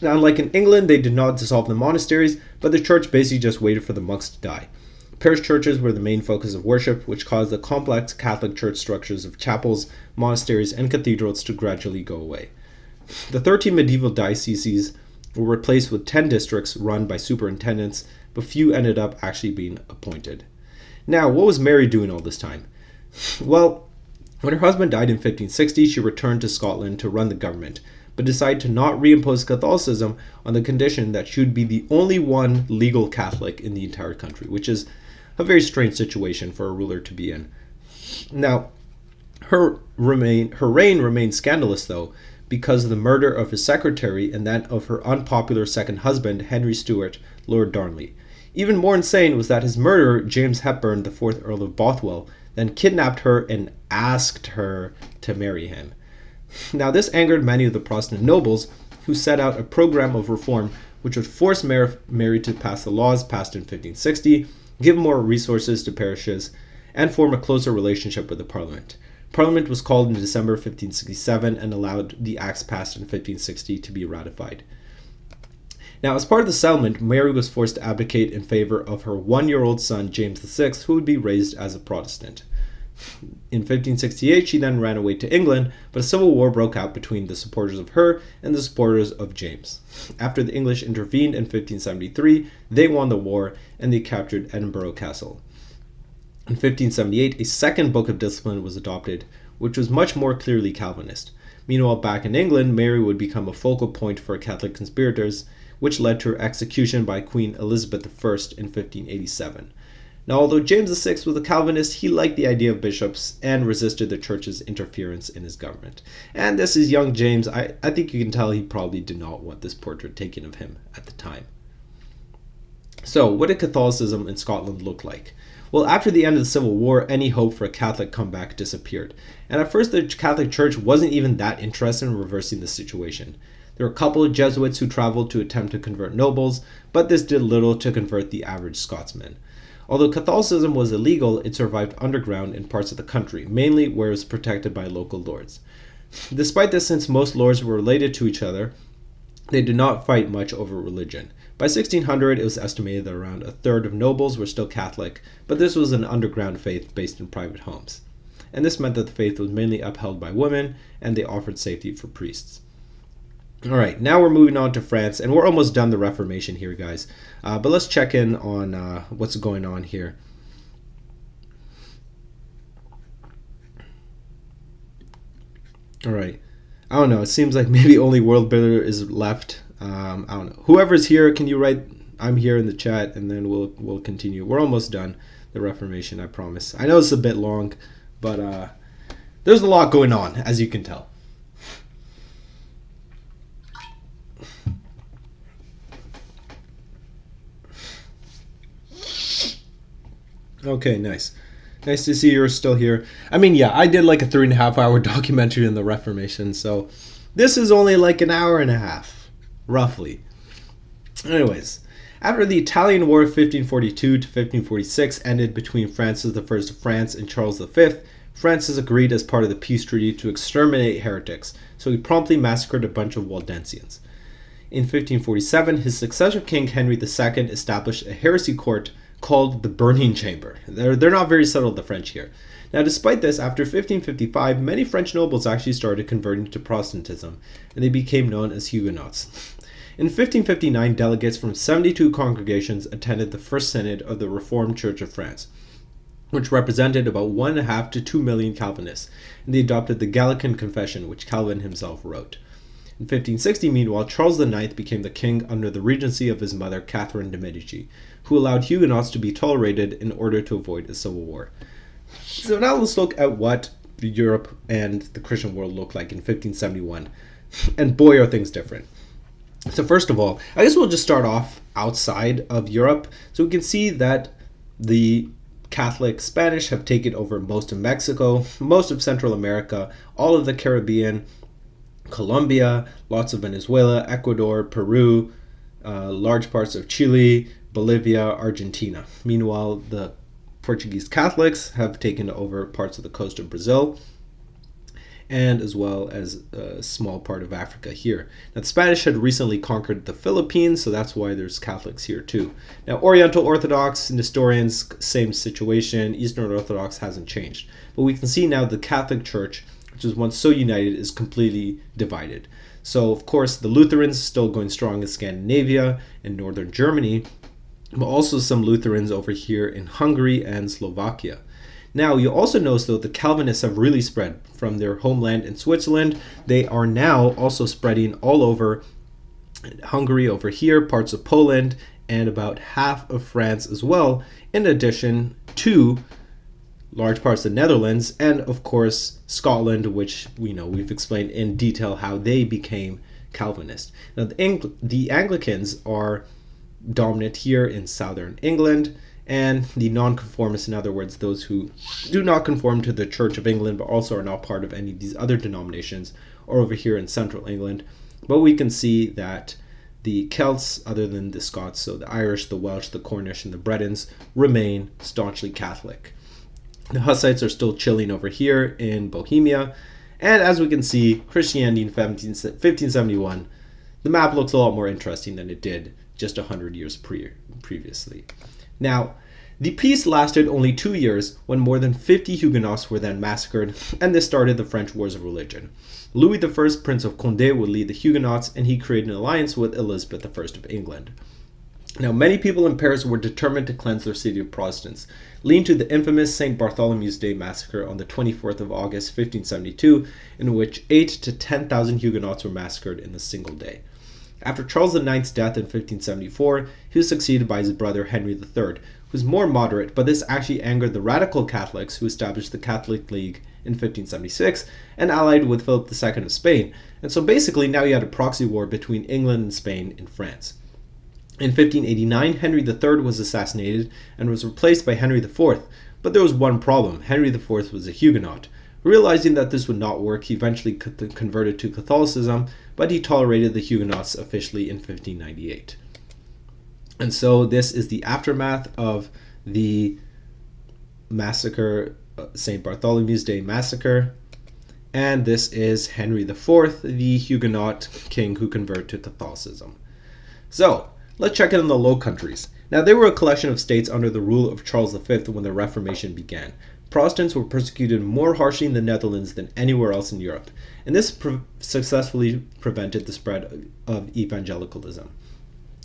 Now, unlike in England, they did not dissolve the monasteries, but the church basically just waited for the monks to die. Parish churches were the main focus of worship, which caused the complex Catholic church structures of chapels, monasteries, and cathedrals to gradually go away. The 13 medieval dioceses were replaced with 10 districts run by superintendents, but few ended up actually being appointed. Now, what was Mary doing all this time? Well, when her husband died in 1560, she returned to Scotland to run the government, but decided to not reimpose Catholicism on the condition that she would be the only one legal Catholic in the entire country, which is a very strange situation for a ruler to be in. Now, her reign remained scandalous, though, because of the murder of his secretary and that of her unpopular second husband, Henry Stuart, Lord Darnley. Even more insane was that his murderer, James Hepburn, the 4th Earl of Bothwell, then kidnapped her and asked her to marry him. Now, this angered many of the Protestant nobles, who set out a program of reform which would force Mary to pass the laws passed in 1560, give more resources to parishes, and form a closer relationship with the Parliament. Parliament was called in December 1567 and allowed the acts passed in 1560 to be ratified. Now, as part of the settlement, Mary was forced to abdicate in favor of her 1-year-old son, James VI, who would be raised as a Protestant. In 1568, she then ran away to England, but a civil war broke out between the supporters of her and the supporters of James. After the English intervened in 1573, they won the war and they captured Edinburgh Castle. In 1578, a second book of discipline was adopted, which was much more clearly Calvinist. Meanwhile, back in England, Mary would become a focal point for Catholic conspirators, which led to her execution by Queen Elizabeth I in 1587. Now, although James VI was a Calvinist, he liked the idea of bishops and resisted the church's interference in his government. And this is young James. I think you can tell he probably did not want this portrait taken of him at the time. So, what did Catholicism in Scotland look like? Well, after the end of the Civil War, any hope for a Catholic comeback disappeared. And at first, the Catholic Church wasn't even that interested in reversing the situation. There were a couple of Jesuits who traveled to attempt to convert nobles, but this did little to convert the average Scotsman. Although Catholicism was illegal, it survived underground in parts of the country, mainly where it was protected by local lords. Despite this, since most lords were related to each other, they did not fight much over religion. By 1600, it was estimated that around a third of nobles were still Catholic, but this was an underground faith based in private homes. And this meant that the faith was mainly upheld by women, and they offered safety for priests. All right, now we're moving on to France, and we're almost done the Reformation here, guys. But let's check in on what's going on here. All right. I don't know. It seems like maybe only World Builder is left. I don't know. Whoever's here, can you write "I'm here" in the chat, and then we'll continue. We're almost done the Reformation, I promise. I know it's a bit long, but there's a lot going on, as you can tell. Okay, nice. Nice to see you're still here. I mean, yeah, I did like a 3.5 hour documentary on the Reformation, so this is only like an hour and a half, roughly. Anyways, after the Italian War of 1542 to 1546 ended between Francis I of France and Charles V, Francis agreed as part of the peace treaty to exterminate heretics, so he promptly massacred a bunch of Waldensians. In 1547, his successor King Henry II established a heresy court called the Burning Chamber. They're not very subtle, the French here. Now, despite this, after 1555, many French nobles actually started converting to Protestantism, and they became known as Huguenots. In 1559, delegates from 72 congregations attended the First Synod of the Reformed Church of France, which represented about 1.5 to 2 million Calvinists, and they adopted the Gallican Confession, which Calvin himself wrote. In 1560, meanwhile, Charles IX became the king under the regency of his mother, Catherine de' Medici, who allowed Huguenots to be tolerated in order to avoid a civil war. So now let's look at what Europe and the Christian world looked like in 1571. And boy, are things different. So first of all, I guess we'll just start off outside of Europe. So we can see that the Catholic Spanish have taken over most of Mexico, most of Central America, all of the Caribbean, Colombia, lots of Venezuela, Ecuador, Peru, large parts of Chile, Bolivia, Argentina. Meanwhile, the Portuguese Catholics have taken over parts of the coast of Brazil, and as well as a small part of Africa here. Now, the Spanish had recently conquered the Philippines, so that's why there's Catholics here too. Now, Oriental Orthodox, Nestorians, same situation. Eastern Orthodox hasn't changed. But we can see now the Catholic Church, which was once so united, is completely divided. So, of course, the Lutherans still going strong in Scandinavia and northern Germany, but also some Lutherans over here in Hungary and Slovakia. Now, you also notice, though, the Calvinists have really spread from their homeland in Switzerland. They are now also spreading all over Hungary over here, parts of Poland, and about half of France as well, in addition to large parts of the Netherlands, and of course Scotland, which we've explained in detail how they became Calvinist. Now, the Anglicans are dominant here in southern England, and the nonconformists, in other words, those who do not conform to the Church of England but also are not part of any of these other denominations, are over here in central England. But we can see that the Celts, other than the Scots, so the Irish, the Welsh, the Cornish, and the Bretons, remain staunchly Catholic. The Hussites are still chilling over here in Bohemia, and as we can see, Christianity in 1571, the map looks a lot more interesting than it did just 100 years previously. Now, the peace lasted only 2 years when more than 50 Huguenots were then massacred, and this started the French Wars of Religion. Louis I, Prince of Condé, would lead the Huguenots, and he created an alliance with Elizabeth I of England. Now, many people in Paris were determined to cleanse their city of Protestants, leading to the infamous St. Bartholomew's Day massacre on the 24th of August, 1572, in which 8,000 to 10,000 Huguenots were massacred in a single day. After Charles IX's death in 1574, he was succeeded by his brother Henry III, who was more moderate, but this actually angered the radical Catholics who established the Catholic League in 1576 and allied with Philip II of Spain. And so basically now you had a proxy war between England and Spain in France. In 1589, Henry III was assassinated and was replaced by Henry IV, but there was one problem. Henry IV was a Huguenot. Realizing that this would not work, he eventually converted to Catholicism, but he tolerated the Huguenots officially in 1598. And so this is the aftermath of the massacre, St. Bartholomew's Day massacre. And this is Henry IV, the Huguenot king who converted to Catholicism. So, let's check in on the Low Countries. Now, they were a collection of states under the rule of Charles V when the Reformation began. Protestants were persecuted more harshly in the Netherlands than anywhere else in Europe, and this successfully prevented the spread of evangelicalism.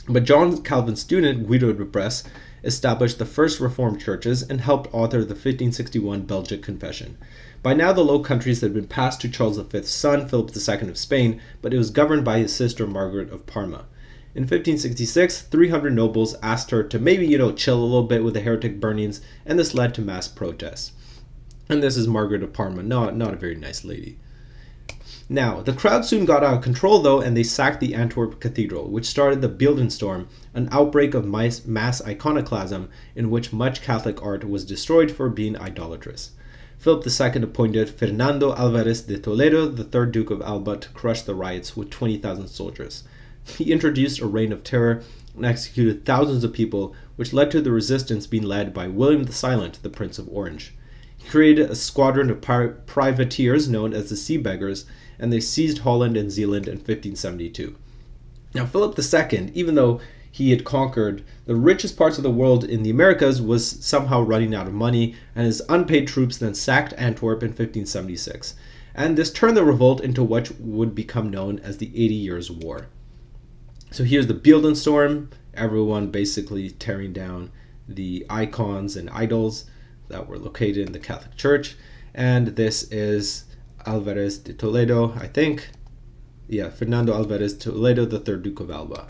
But John Calvin's student, Guido de Bresse, established the first Reformed churches and helped author the 1561 Belgic Confession. By now, the Low Countries had been passed to Charles V's son, Philip II of Spain, but it was governed by his sister, Margaret of Parma. In 1566, 300 nobles asked her to maybe, chill a little bit with the heretic burnings, and this led to mass protests. And this is Margaret of Parma, not a very nice lady. Now, the crowd soon got out of control, though, and they sacked the Antwerp Cathedral, which started the Beeldenstorm, an outbreak of mass iconoclasm in which much Catholic art was destroyed for being idolatrous. Philip II appointed Fernando Alvarez de Toledo, the third Duke of Alba, to crush the riots with 20,000 soldiers. He introduced a reign of terror and executed thousands of people, which led to the resistance being led by William the Silent, the Prince of Orange. He created a squadron of privateers known as the Sea Beggars, and they seized Holland and Zealand in 1572. Now, Philip II, even though he had conquered the richest parts of the world in the Americas, was somehow running out of money, and his unpaid troops then sacked Antwerp in 1576. And this turned the revolt into what would become known as the 80 Years' War. So here's the Beeldenstorm, everyone basically tearing down the icons and idols that were located in the Catholic Church. And this is Alvarez de Toledo, I think. Yeah, Fernando Alvarez de Toledo, the third Duke of Alba.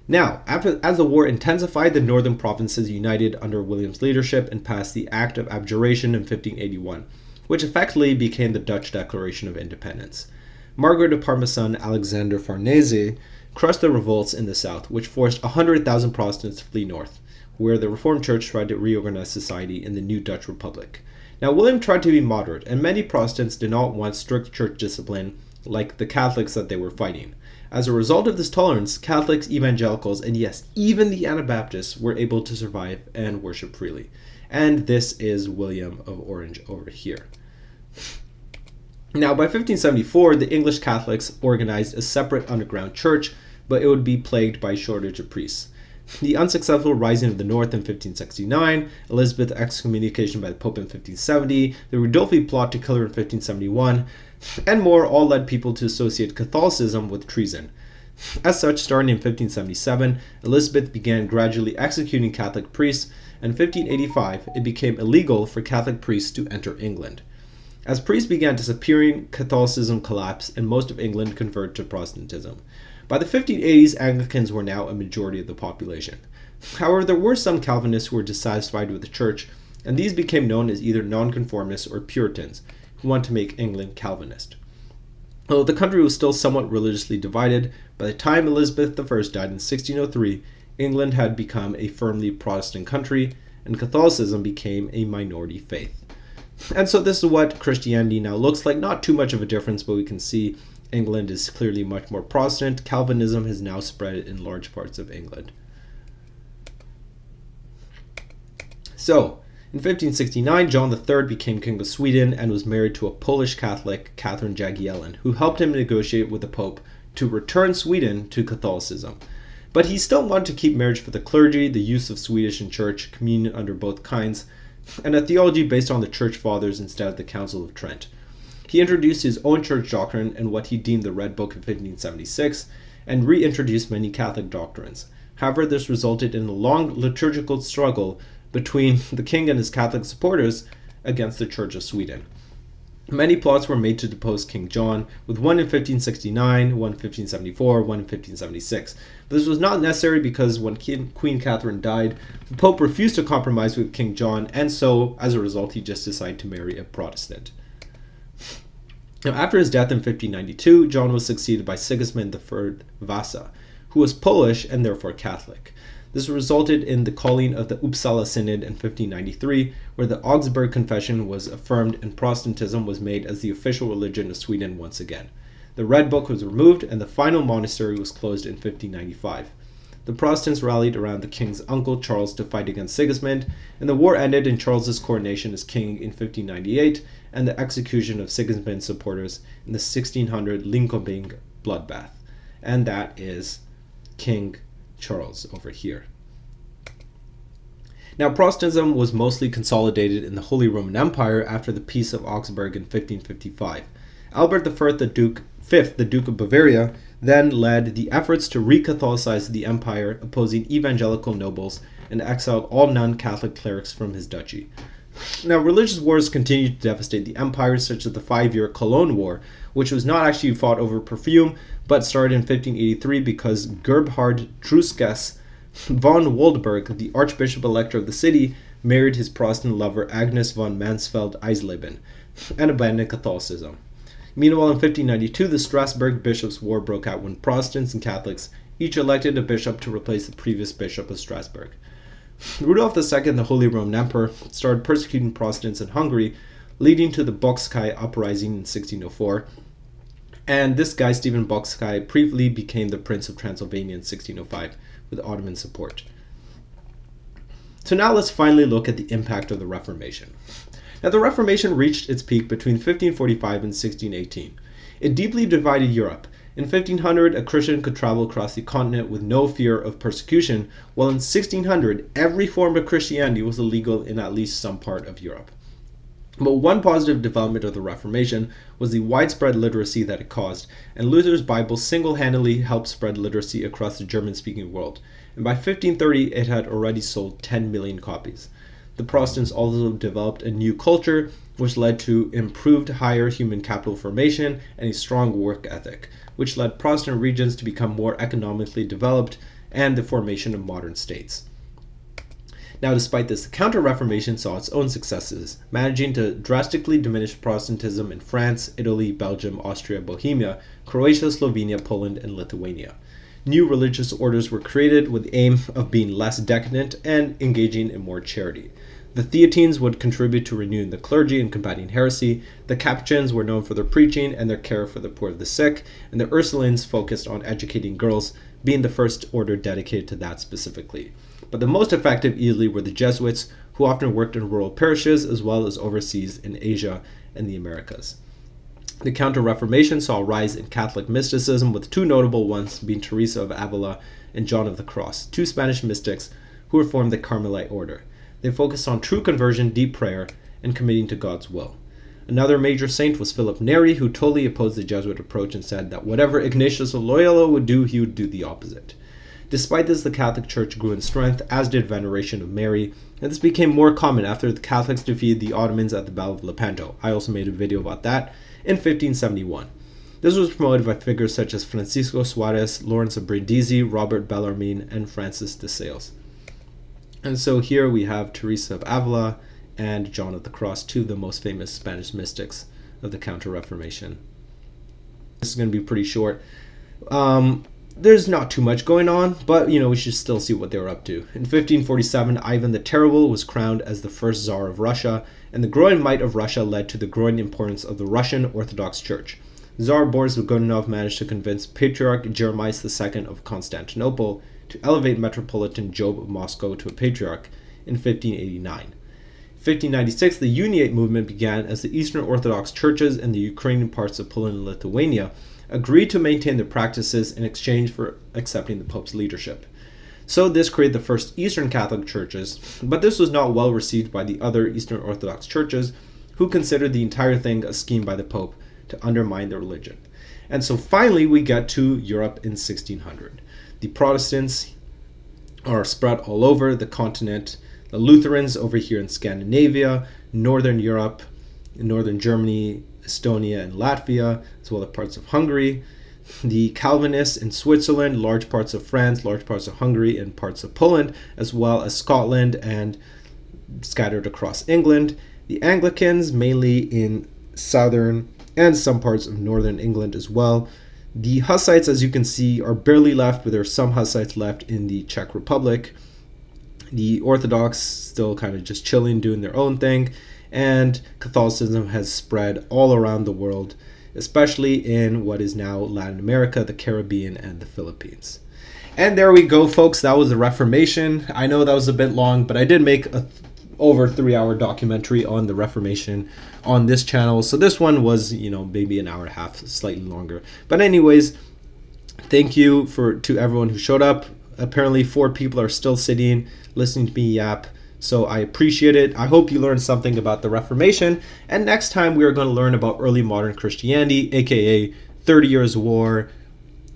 Now, as the war intensified, the northern provinces united under William's leadership and passed the Act of Abjuration in 1581, which effectively became the Dutch Declaration of Independence. Margaret of Parma's son, Alexander Farnese, crushed the revolts in the south, which forced 100,000 Protestants to flee north, where the Reformed Church tried to reorganize society in the new Dutch Republic. Now, William tried to be moderate, and many Protestants did not want strict church discipline like the Catholics that they were fighting. As a result of this tolerance, Catholics, evangelicals, and yes, even the Anabaptists were able to survive and worship freely. And this is William of Orange over here. Now, by 1574, the English Catholics organized a separate underground church, but it would be plagued by a shortage of priests. The unsuccessful rising of the North in 1569, Elizabeth's excommunication by the Pope in 1570, the Ridolfi plot to kill her in 1571, and more all led people to associate Catholicism with treason. As such, starting in 1577, Elizabeth began gradually executing Catholic priests, and in 1585 it became illegal for Catholic priests to enter England. As priests began disappearing, Catholicism collapsed, and most of England converted to Protestantism. By the 1580s, Anglicans were now a majority of the population. However, there were some Calvinists who were dissatisfied with the church, and these became known as either nonconformists or Puritans, who wanted to make England Calvinist. Although the country was still somewhat religiously divided, by the time Elizabeth I died in 1603, England had become a firmly Protestant country, and Catholicism became a minority faith. And so this is what Christianity now looks like. Not too much of a difference, but we can see England is clearly much more Protestant. Calvinism has now spread in large parts of England. So, in 1569, John III became King of Sweden and was married to a Polish Catholic, Catherine Jagiellon, who helped him negotiate with the Pope to return Sweden to Catholicism. But he still wanted to keep marriage for the clergy, the use of Swedish and church, communion under both kinds, and a theology based on the Church Fathers instead of the Council of Trent. He introduced his own church doctrine and what he deemed the Red Book of 1576, and reintroduced many Catholic doctrines. However, this resulted in a long liturgical struggle between the king and his Catholic supporters against the Church of Sweden. Many plots were made to depose King John, with one in 1569, one in 1574, one in 1576. But this was not necessary because when Queen Catherine died, the Pope refused to compromise with King John, and so, as a result, he just decided to marry a Protestant. Now, after his death in 1592, John was succeeded by Sigismund III Vasa, who who was Polish and therefore Catholic. This resulted in the calling of the Uppsala Synod in 1593, where the Augsburg Confession was affirmed and Protestantism was made as the official religion of Sweden once again. The Red Book was removed and the final monastery was closed in 1595. The Protestants rallied around the king's uncle Charles to fight against Sigismund, and the war ended in Charles's coronation as king in 1598 and the execution of Sigismund's supporters in the 1600 Linköping bloodbath. And that is King Charles over here. Now, Protestantism was mostly consolidated in the Holy Roman Empire after the Peace of Augsburg in 1555. Albert V, the Duke of Bavaria, then led the efforts to re-Catholicize the empire, opposing evangelical nobles, and exiled all non-Catholic clerics from his duchy. Now, religious wars continued to devastate the empire, such as the 5-year Cologne War, which was not actually fought over perfume, but started in 1583 because Gerhard Truskas von Waldburg, the Archbishop-Elector of the city, married his Protestant lover Agnes von Mansfeld-Eisleben and abandoned Catholicism. Meanwhile, in 1592, the Strasbourg Bishops' War broke out when Protestants and Catholics each elected a bishop to replace the previous bishop of Strasbourg. Rudolf II, the Holy Roman Emperor, started persecuting Protestants in Hungary, leading to the Bocskai uprising in 1604. And this guy, Stephen Bocskai, briefly became the Prince of Transylvania in 1605 with Ottoman support. So now let's finally look at the impact of the Reformation. Now, the Reformation reached its peak between 1545 and 1618. It deeply divided Europe. In 1500, a Christian could travel across the continent with no fear of persecution, while in 1600, every form of Christianity was illegal in at least some part of Europe. But one positive development of the Reformation was the widespread literacy that it caused, and Luther's Bible single-handedly helped spread literacy across the German-speaking world, and by 1530 it had already sold 10 million copies. The Protestants also developed a new culture, which led to improved higher human capital formation and a strong work ethic, which led Protestant regions to become more economically developed and the formation of modern states. Now, despite this, the Counter-Reformation saw its own successes, managing to drastically diminish Protestantism in France, Italy, Belgium, Austria, Bohemia, Croatia, Slovenia, Poland, and Lithuania. New religious orders were created with the aim of being less decadent and engaging in more charity. The Theatines would contribute to renewing the clergy and combating heresy. The Capuchins were known for their preaching and their care for the poor and the sick, and the Ursulines focused on educating girls, being the first order dedicated to that specifically. But the most effective easily were the Jesuits, who often worked in rural parishes as well as overseas in Asia and the Americas. The Counter-Reformation saw a rise in Catholic mysticism, with two notable ones being Teresa of Avila and John of the Cross, two Spanish mystics who reformed the Carmelite order. They focused on true conversion, deep prayer, and committing to God's will. Another major saint was Philip Neri, who totally opposed the Jesuit approach and said that whatever Ignatius of Loyola would do, he would do the opposite. Despite this, the Catholic Church grew in strength, as did veneration of Mary, and this became more common after the Catholics defeated the Ottomans at the Battle of Lepanto. I also made a video about that in 1571. This was promoted by figures such as Francisco Suarez, Lawrence of Brindisi, Robert Bellarmine, and Francis de Sales. And so here we have Teresa of Avila and John of the Cross, two of the most famous Spanish mystics of the Counter-Reformation. This is going to be pretty short. There's not too much going on, but we should still see what they were up to. In 1547, Ivan the Terrible was crowned as the first Tsar of Russia, and the growing might of Russia led to the growing importance of the Russian Orthodox Church. Tsar Boris Godunov managed to convince Patriarch Jeremias II of Constantinople to elevate Metropolitan Job of Moscow to a patriarch in 1589. In 1596, the Uniate movement began as the Eastern Orthodox churches in the Ukrainian parts of Poland and Lithuania agreed to maintain their practices in exchange for accepting the Pope's leadership. So this created the first Eastern Catholic churches, but this was not well received by the other Eastern Orthodox churches, who considered the entire thing a scheme by the Pope to undermine their religion. And so finally we get to Europe in 1600. The Protestants are spread all over the continent. The Lutherans over here in Scandinavia, Northern Europe, Northern Germany, Estonia, and Latvia, as well as parts of Hungary. The Calvinists in Switzerland, large parts of France, large parts of Hungary, and parts of Poland, as well as Scotland and scattered across England. The Anglicans, mainly in southern and some parts of northern England as well. The Hussites, as you can see, are barely left, but there are some Hussites left in the Czech Republic. The Orthodox still kind of just chilling, doing their own thing, and Catholicism has spread all around the world, especially in what is now Latin America, the Caribbean, and the Philippines. And there we go, folks. That was the Reformation. I know that was a bit long, but I did make a over 3-hour documentary on the Reformation on this channel. So this one was, maybe an hour and a half, slightly longer. But anyways, thank you to everyone who showed up. Apparently 4 people are still sitting, listening to me yap. So I appreciate it. I hope you learned something about the Reformation. And next time we are going to learn about early modern Christianity, aka 30 Years' War,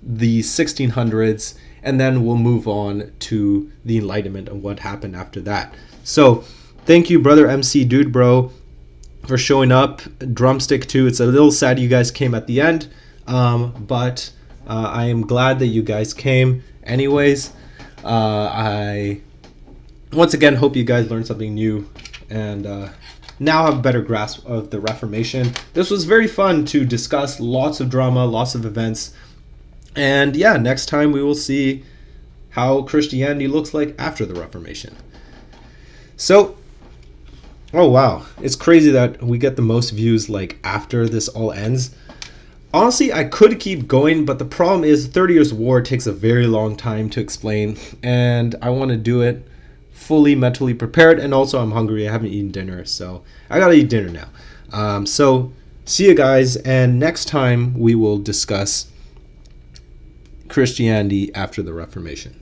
the 1600s, and then we'll move on to the Enlightenment and what happened after that. So thank you, brother MC Dude Bro, for showing up. Drumstick too. It's a little sad you guys came at the end, but I am glad that you guys came. Anyways, I once again hope you guys learned something new and now have a better grasp of the Reformation. This was very fun to discuss. Lots of drama, lots of events, and yeah, next time we will see how Christianity looks like after the Reformation. So, oh wow, it's crazy that we get the most views like after this all ends. Honestly, I could keep going, but the problem is 30 Years War takes a very long time to explain, and I want to do it fully mentally prepared, and also I'm hungry. I haven't eaten dinner, so I gotta eat dinner now. So see you guys, and next time we will discuss Christianity after the Reformation.